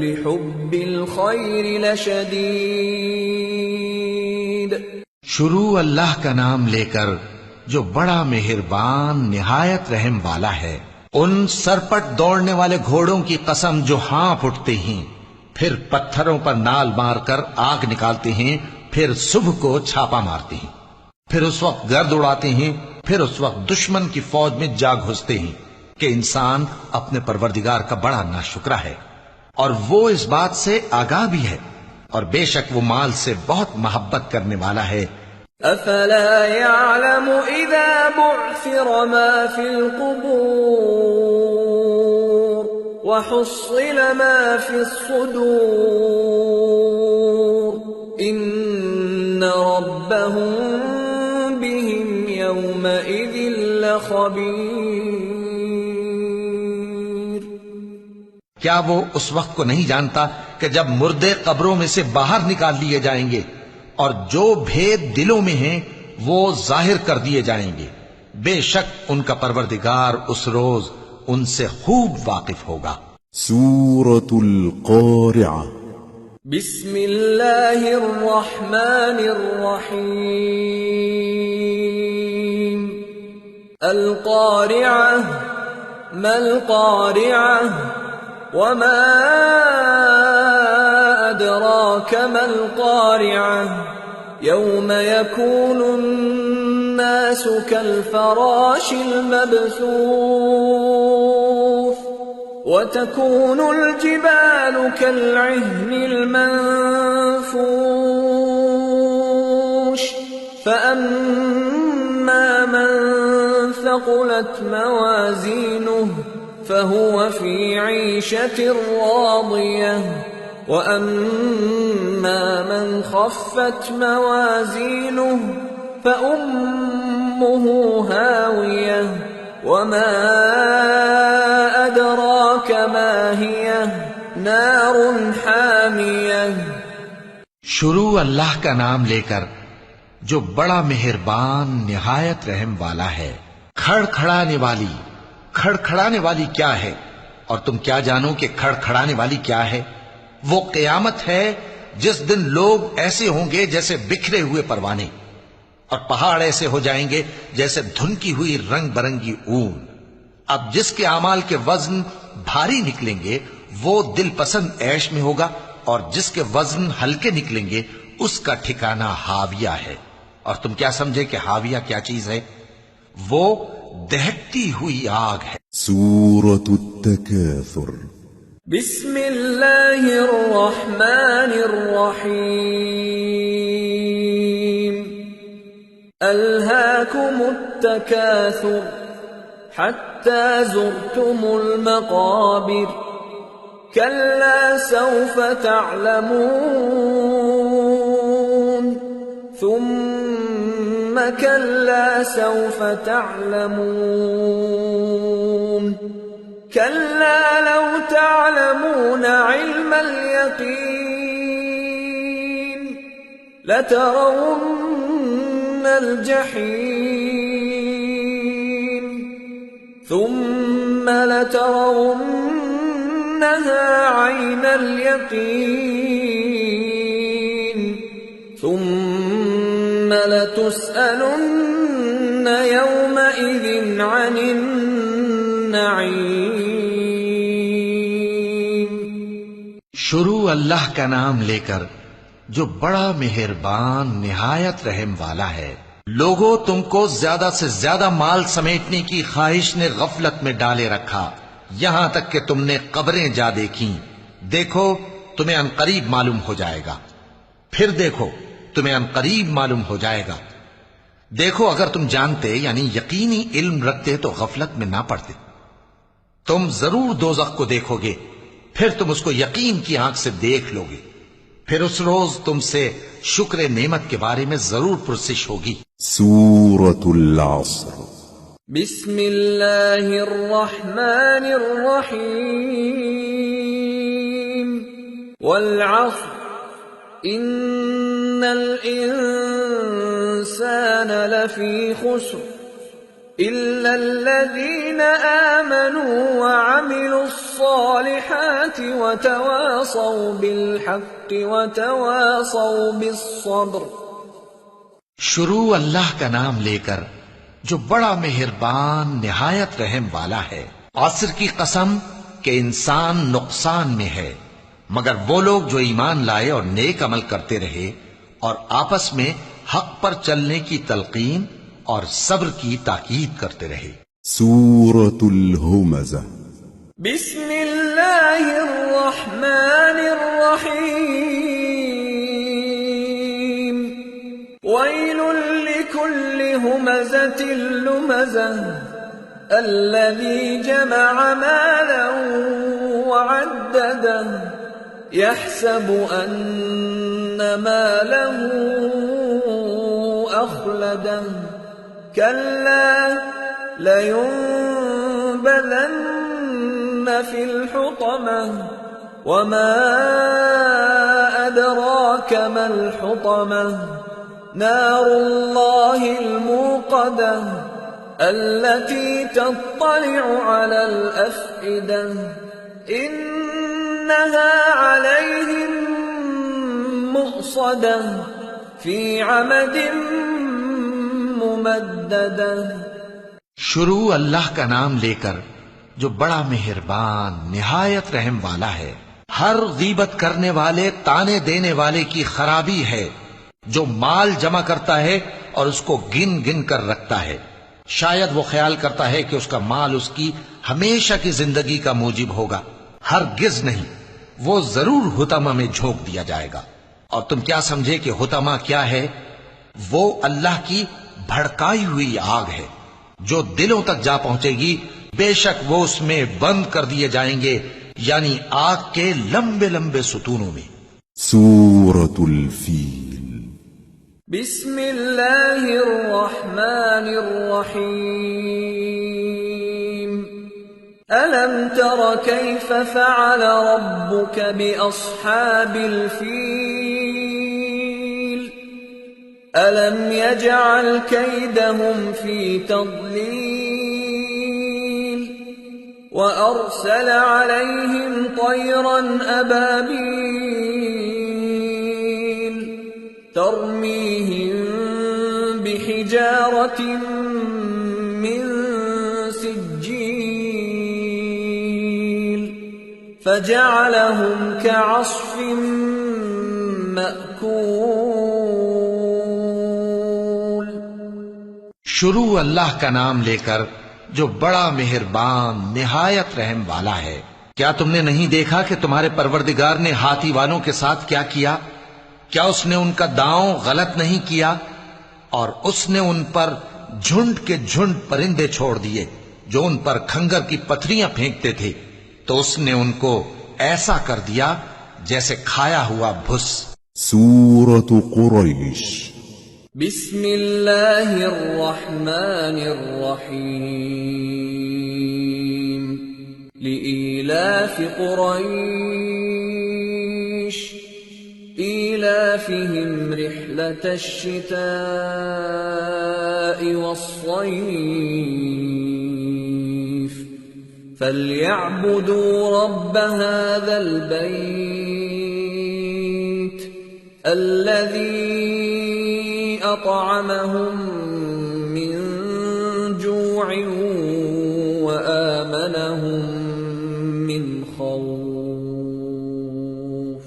لحب الخير لشديد۔ شروع اللہ کا نام لے کر جو بڑا مہربان نہایت رحم والا ہے۔ ان سرپٹ دوڑنے والے گھوڑوں کی قسم جو ہانپ اٹھتے ہیں، پھر پتھروں پر نال مار کر آگ نکالتے ہیں، پھر صبح کو چھاپا مارتے ہیں، پھر اس وقت گرد اڑاتے ہیں، پھر اس وقت دشمن کی فوج میں جا گھستے ہیں کہ انسان اپنے پروردگار کا بڑا ناشکرا ہے، اور وہ اس بات سے آگاہ بھی ہے، اور بے شک وہ مال سے بہت محبت کرنے والا ہے۔ افلا يعلم اذا بعثر ما في القبور وحصل ما في الصدور ان ربهم بهم يومئذ لخبير۔ کیا وہ اس وقت کو نہیں جانتا کہ جب مردے قبروں میں سے باہر نکال لیے جائیں گے اور جو بھید دلوں میں ہیں وہ ظاہر کر دیے جائیں گے، بے شک ان کا پروردگار اس روز ان سے خوب واقف ہوگا۔ سورة القارعة بسم اللہ الرحمن الرحیم القارعة ما القارعة وما أدراك ما القارعة يوم يكون الناس كالفراش المبثوث وتكون الجبال كالعهن المنفوش فأما من ثقلت موازينه فهو في عيشة راضية وأما من خفت موازينه فأمه هاوية وما أدراك ما هي نار حامية۔ شروع اللہ کا نام لے کر جو بڑا مہربان نہایت رحم والا ہے۔ کھڑکھڑانے والی کیا ہے، اور تم کیا جانو کہ کھڑکھڑانے والی کیا ہے؟ وہ قیامت ہے جس دن لوگ ایسے ہوں گے جیسے بکھرے ہوئے پروانے، اور پہاڑ ایسے ہو جائیں گے جیسے دھنکی ہوئی رنگ برنگی اون۔ اب جس کے اعمال کے وزن بھاری نکلیں گے وہ دل پسند عیش میں ہوگا، اور جس کے وزن ہلکے نکلیں گے اس کا ٹھکانہ ہاویہ ہے۔ اور تم کیا سمجھے کہ ہاویہ کیا چیز ہے؟ وہ دہکتی ہوئی آگ ہے۔ سورة التكاثر بسم اللہ الرحمن الرحیم الہاکم التکاثر حتی زرتم المقابر کلا سوف تعلمون ثم كلا سوف تعلمون كلا لو تعلمون علم اليقين لترون الجحيم ثم لترونها عين اليقين ثم لتسألن يومئذ عن النعيم. شروع اللہ کا نام لے کر جو بڑا مہربان نہایت رحم والا ہے. لوگوں، تم کو زیادہ سے زیادہ مال سمیٹنے کی خواہش نے غفلت میں ڈالے رکھا، یہاں تک کہ تم نے قبریں جا دیکھیں. دیکھو تمہیں عنقریب معلوم ہو جائے گا. پھر دیکھو تمہیں عنقریب معلوم ہو جائے گا. دیکھو اگر تم جانتے یعنی یقینی علم رکھتے تو غفلت میں نہ پڑتے. تم ضرور دوزخ کو دیکھو گے، پھر تم اس کو یقین کی آنکھ سے دیکھ لو گے. پھر اس روز تم سے شکر نعمت کے بارے میں ضرور پرسش ہوگی. سورة العصر. بسم اللہ الرحمن الرحیم. والعصر ان الانسان لفی خسر إلا الذين آمنوا وعملوا الصالحات وتواصوا بالحق وتواصوا بالصبر. شروع اللہ کا نام لے کر جو بڑا مہربان نہایت رحم والا ہے. عصر کی قسم کہ انسان نقصان میں ہے مگر وہ لوگ جو ایمان لائے اور نیک عمل کرتے رہے اور آپس میں حق پر چلنے کی تلقین اور صبر کی تاکید کرتے رہے. سورة الهمزة. بسم اللہ الرحمن الرحیم. ویل لکل ہمزة لمزة الذی جمع مالا وعدده يحسب أن ماله أخلده كلا لينبذن في الحطمة وما أدراك ما الحطمة نار الله الموقدة التي تطلع على الأفئدة إنها عليهم مؤصدة في عمد ممددة. شروع اللہ کا نام لے کر جو بڑا مہربان نہایت رحم والا ہے. ہر غیبت کرنے والے تانے دینے والے کی خرابی ہے جو مال جمع کرتا ہے اور اس کو گن گن کر رکھتا ہے. شاید وہ خیال کرتا ہے کہ اس کا مال اس کی ہمیشہ کی زندگی کا موجب ہوگا. ہرگز نہیں، وہ ضرور حطمہ میں جھونک دیا جائے گا. اور تم کیا سمجھے کہ حطمہ کیا ہے؟ وہ اللہ کی بھڑکائی ہوئی آگ ہے جو دلوں تک جا پہنچے گی. بے شک وہ اس میں بند کر دیے جائیں گے، یعنی آگ کے لمبے لمبے ستونوں میں. سورة الفیل. بسم اللہ الرحمن الرحیم. ألم تر كيف فعل ربك بأصحاب الفيل ألم يجعل كيدهم في تضليل وأرسل عليهم طيرا أبابيل ترميهم بحجارة من سجيل فجعلهم كعصف مأكول. شروع اللہ کا نام لے کر جو بڑا مہربان نہایت رحم والا ہے. کیا تم نے نہیں دیکھا کہ تمہارے پروردگار نے ہاتھی والوں کے ساتھ کیا کیا؟ کیا اس نے ان کا داؤں غلط نہیں کیا؟ اور اس نے ان پر جھنڈ کے جھنڈ پرندے چھوڑ دیے جو ان پر کھنگر کی پتھریاں پھینکتے تھے، تو اس نے ان کو ایسا کر دیا جیسے کھایا ہوا بھس. سورة قریش. بسم اللہ الرحمن الرحیم. لإيلاف قریش إيلافهم رحلة الشتاء والصيف فَلْيَعْبُدُوا رَبَّ هَذَا الْبَيْتِ الَّذِي أَطْعَمَهُم مِّن جُوعٍ وَآمَنَهُم مِّنْ خَوْفٍ۔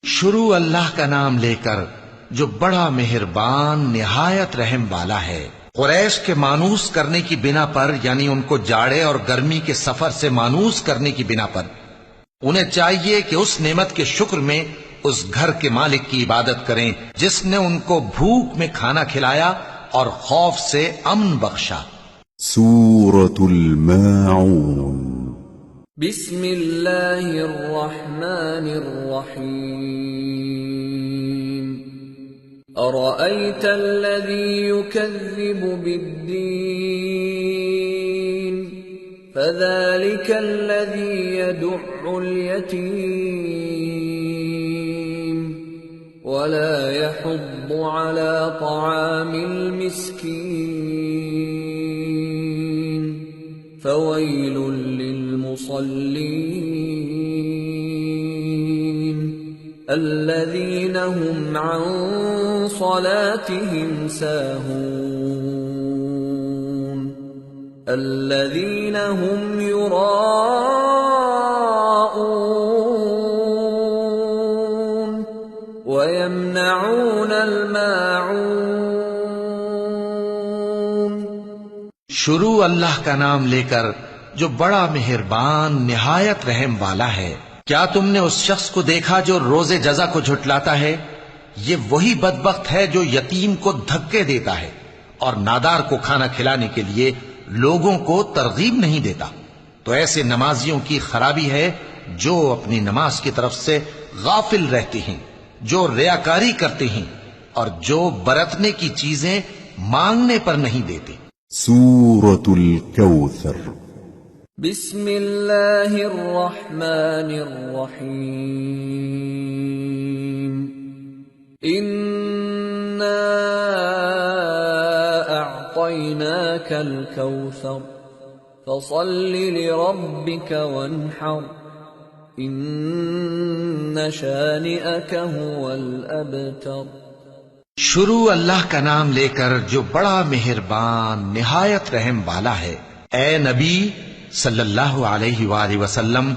شروع اللہ کا نام لے کر جو بڑا مہربان نہایت رحم والا ہے۔ قریش کے مانوس کرنے کی بنا پر، یعنی ان کو جاڑے اور گرمی کے سفر سے مانوس کرنے کی بنا پر، انہیں چاہیے کہ اس نعمت کے شکر میں اس گھر کے مالک کی عبادت کریں جس نے ان کو بھوک میں کھانا کھلایا اور خوف سے امن بخشا۔ سورة الماعون بسم اللہ الرحمن الرحیم۔ أرأيت الذي يكذب بالدين فذلك الذي يدع اليتيم ولا يحض على طعام المسكين فويل للمصلين الذين هم عن صلاتهم ساهون الذين هم يراءون ويمنعون الماعون۔ شروع اللہ کا نام لے کر جو بڑا مہربان نہایت رحم والا ہے۔ کیا تم نے اس شخص کو دیکھا جو روز جزا کو جھٹلاتا ہے؟ یہ وہی بدبخت ہے جو یتیم کو دھکے دیتا ہے اور نادار کو کھانا کھلانے کے لیے لوگوں کو ترغیب نہیں دیتا۔ تو ایسے نمازیوں کی خرابی ہے جو اپنی نماز کی طرف سے غافل رہتے ہیں، جو ریاکاری کرتے ہیں اور جو برتنے کی چیزیں مانگنے پر نہیں دیتے۔ سورة الكوثر بسم اللہ الرحمن الرحیم۔ اِنَّا أَعْطَيْنَاكَ الْكَوْثَرَ فَصَلِّ لِرَبِّكَ وَانْحَرْ إِنَّ شَانِئَكَ هُوَ الْأَبْتَرُ۔ شروع اللہ کا نام لے کر جو بڑا مہربان نہایت رحم والا ہے۔ اے نبی صلی اللہ علیہ وآلہ وسلم،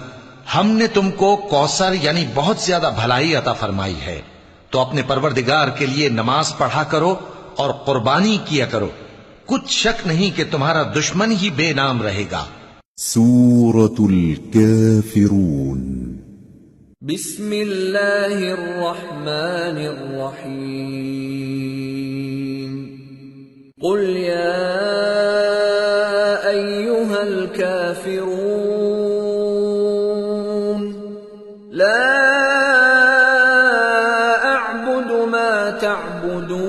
ہم نے تم کو کوثر یعنی بہت زیادہ بھلائی عطا فرمائی ہے، تو اپنے پروردگار کے لیے نماز پڑھا کرو اور قربانی کیا کرو، کچھ شک نہیں کہ تمہارا دشمن ہی بے نام رہے گا۔ سورة الكافرون بسم اللہ الرحمن الرحیم۔ قل یا ایہا الکافرون لا اعبد ما تعبدون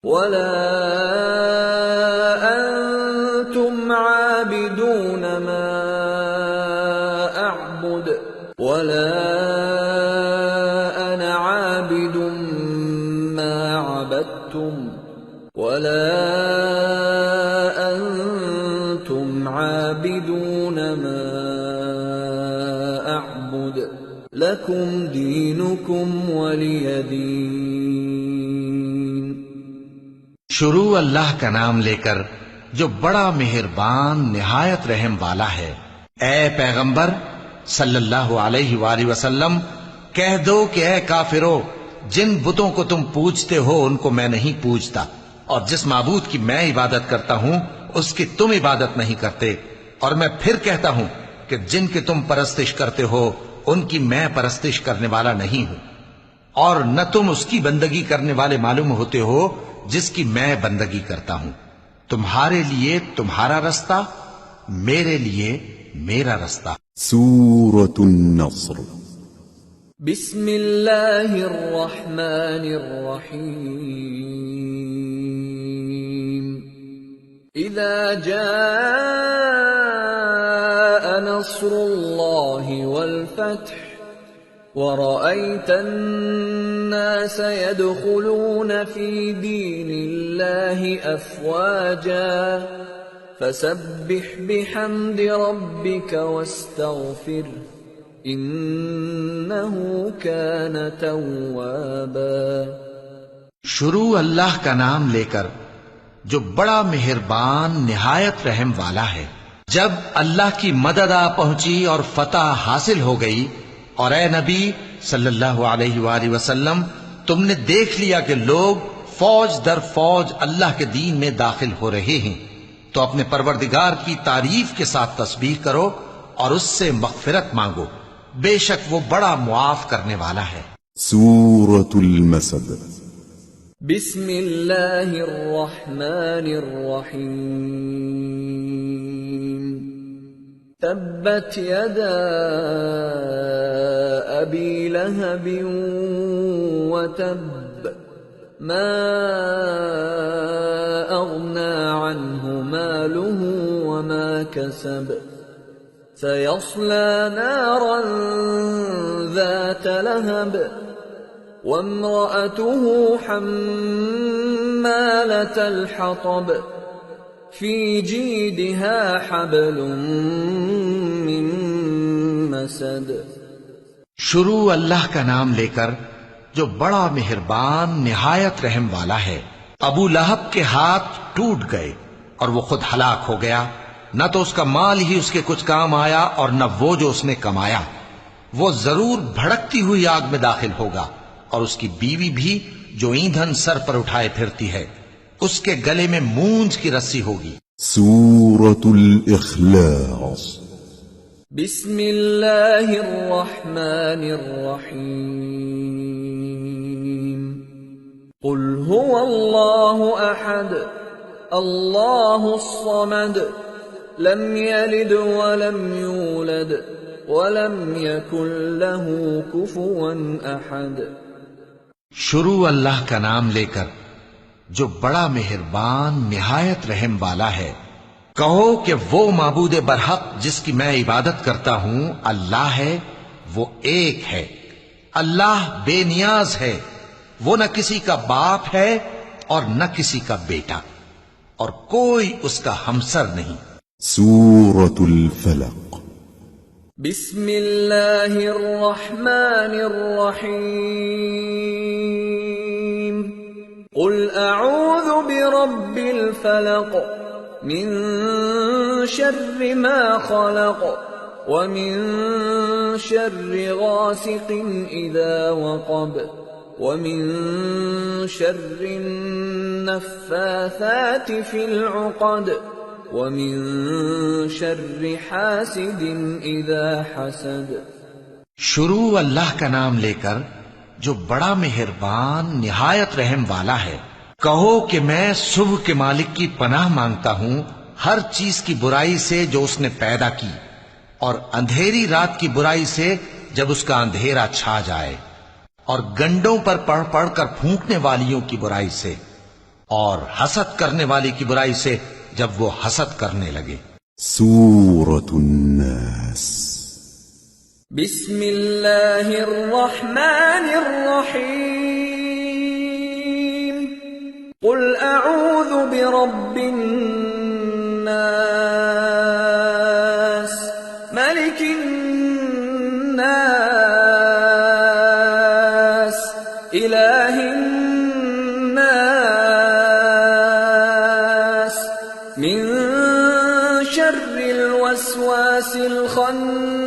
ولا انتم عابدون ما اعبد ولا انا عابد ما عبدتم ولا انتم عابدون ما اعبد لکم دینکم ولی دین۔ شروع اللہ کا نام لے کر جو بڑا مہربان نہایت رحم والا ہے۔ اے پیغمبر صلی اللہ علیہ وآلہ وسلم، کہہ دو کہ اے کافرو، جن بتوں کو تم پوجتے ہو ان کو میں نہیں پوجتا، اور جس معبود کی میں عبادت کرتا ہوں اس کی تم عبادت نہیں کرتے، اور میں پھر کہتا ہوں کہ جن کی تم پرستش کرتے ہو ان کی میں پرستش کرنے والا نہیں ہوں، اور نہ تم اس کی بندگی کرنے والے معلوم ہوتے ہو جس کی میں بندگی کرتا ہوں۔ تمہارے لیے تمہارا رستہ، میرے لیے میرا رستہ۔ سورة النصر بسم اللہ الرحمن الرحیم۔ اذا جاء نصر اللہ والفتح ورأيت الناس يدخلون في دين الله أفواجا فسبح بحمد ربك واستغفر انه كان توابا۔ شروع اللہ کا نام لے کر جو بڑا مہربان نہایت رحم والا ہے۔ جب اللہ کی مدد آ پہنچی اور فتح حاصل ہو گئی، اور اے نبی صلی اللہ علیہ وآلہ وسلم تم نے دیکھ لیا کہ لوگ فوج در فوج اللہ کے دین میں داخل ہو رہے ہیں، تو اپنے پروردگار کی تعریف کے ساتھ تسبیح کرو اور اس سے مغفرت مانگو، بے شک وہ بڑا معاف کرنے والا ہے۔ سورة المسد۔ بسم اللہ الرحمن الرحیم۔ تبت یدا ابی لہب وتب ما اغنى عنه ماله وما كسب سيصلى نارا ذات لهب وامرأته حمالة الحطب في جيدها حبل من مسد۔ شروع اللہ کا نام لے کر جو بڑا مہربان نہایت رحم والا ہے۔ ابو لہب کے ہاتھ ٹوٹ گئے اور وہ خود ہلاک ہو گیا، نہ تو اس کا مال ہی اس کے کچھ کام آیا اور نہ وہ جو اس نے کمایا۔ وہ ضرور بھڑکتی ہوئی آگ میں داخل ہوگا، اور اس کی بیوی بھی جو ایندھن سر پر اٹھائے پھرتی ہے، اس کے گلے میں مونج کی رسی ہوگی۔ سورة الإخلاص۔ بسم اللہ الرحمن الرحیم۔ قل هو اللہ احد اللہ الصمد لم یلد ولم یولد ولم یکن له کفوا احد۔ شروع اللہ کا نام لے کر جو بڑا مہربان نہایت رحم والا ہے۔ کہو کہ وہ معبود برحق جس کی میں عبادت کرتا ہوں اللہ ہے، وہ ایک ہے۔ اللہ بے نیاز ہے، وہ نہ کسی کا باپ ہے اور نہ کسی کا بیٹا، اور کوئی اس کا ہمسر نہیں۔ سورة الفلق۔ بسم اللہ الرحمن الرحیم۔ قل اعوذ برب الفلق من شر ما خلق ومن شر غاسق اذا وقب ومن شر النفاثات في العقد ومن شر حاسد اذا حسد۔ شروع اللہ کا نام لے کر جو بڑا مہربان نہایت رحم والا ہے۔ کہو کہ میں صبح کے مالک کی پناہ مانگتا ہوں ہر چیز کی برائی سے جو اس نے پیدا کی، اور اندھیری رات کی برائی سے جب اس کا اندھیرا چھا جائے، اور گنڈوں پر پڑھ پڑھ کر پھونکنے والیوں کی برائی سے، اور حسد کرنے والی کی برائی سے جب وہ حسد کرنے لگے۔ سورة الناس۔ بسم اللہ الرحمن الرحیم۔ قل اعوذ برب الناس ملک الناس الہ الناس من شر الوسواس الخناس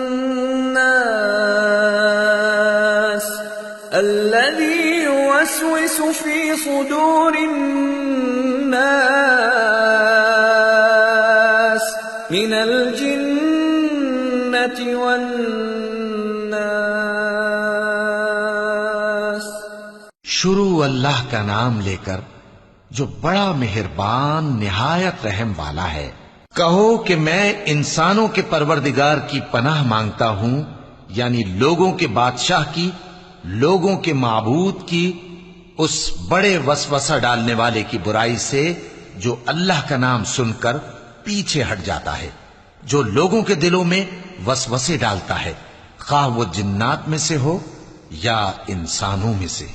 الذي يوسوس في صدور الناس من الجنة والناس۔ شروع اللہ کا نام لے کر جو بڑا مہربان نہایت رحم والا ہے۔ کہو کہ میں انسانوں کے پروردگار کی پناہ مانگتا ہوں، یعنی لوگوں کے بادشاہ کی، لوگوں کے معبود کی، اس بڑے وسوسہ ڈالنے والے کی برائی سے جو اللہ کا نام سن کر پیچھے ہٹ جاتا ہے، جو لوگوں کے دلوں میں وسوسے ڈالتا ہے، خواہ وہ جنات میں سے ہو یا انسانوں میں سے۔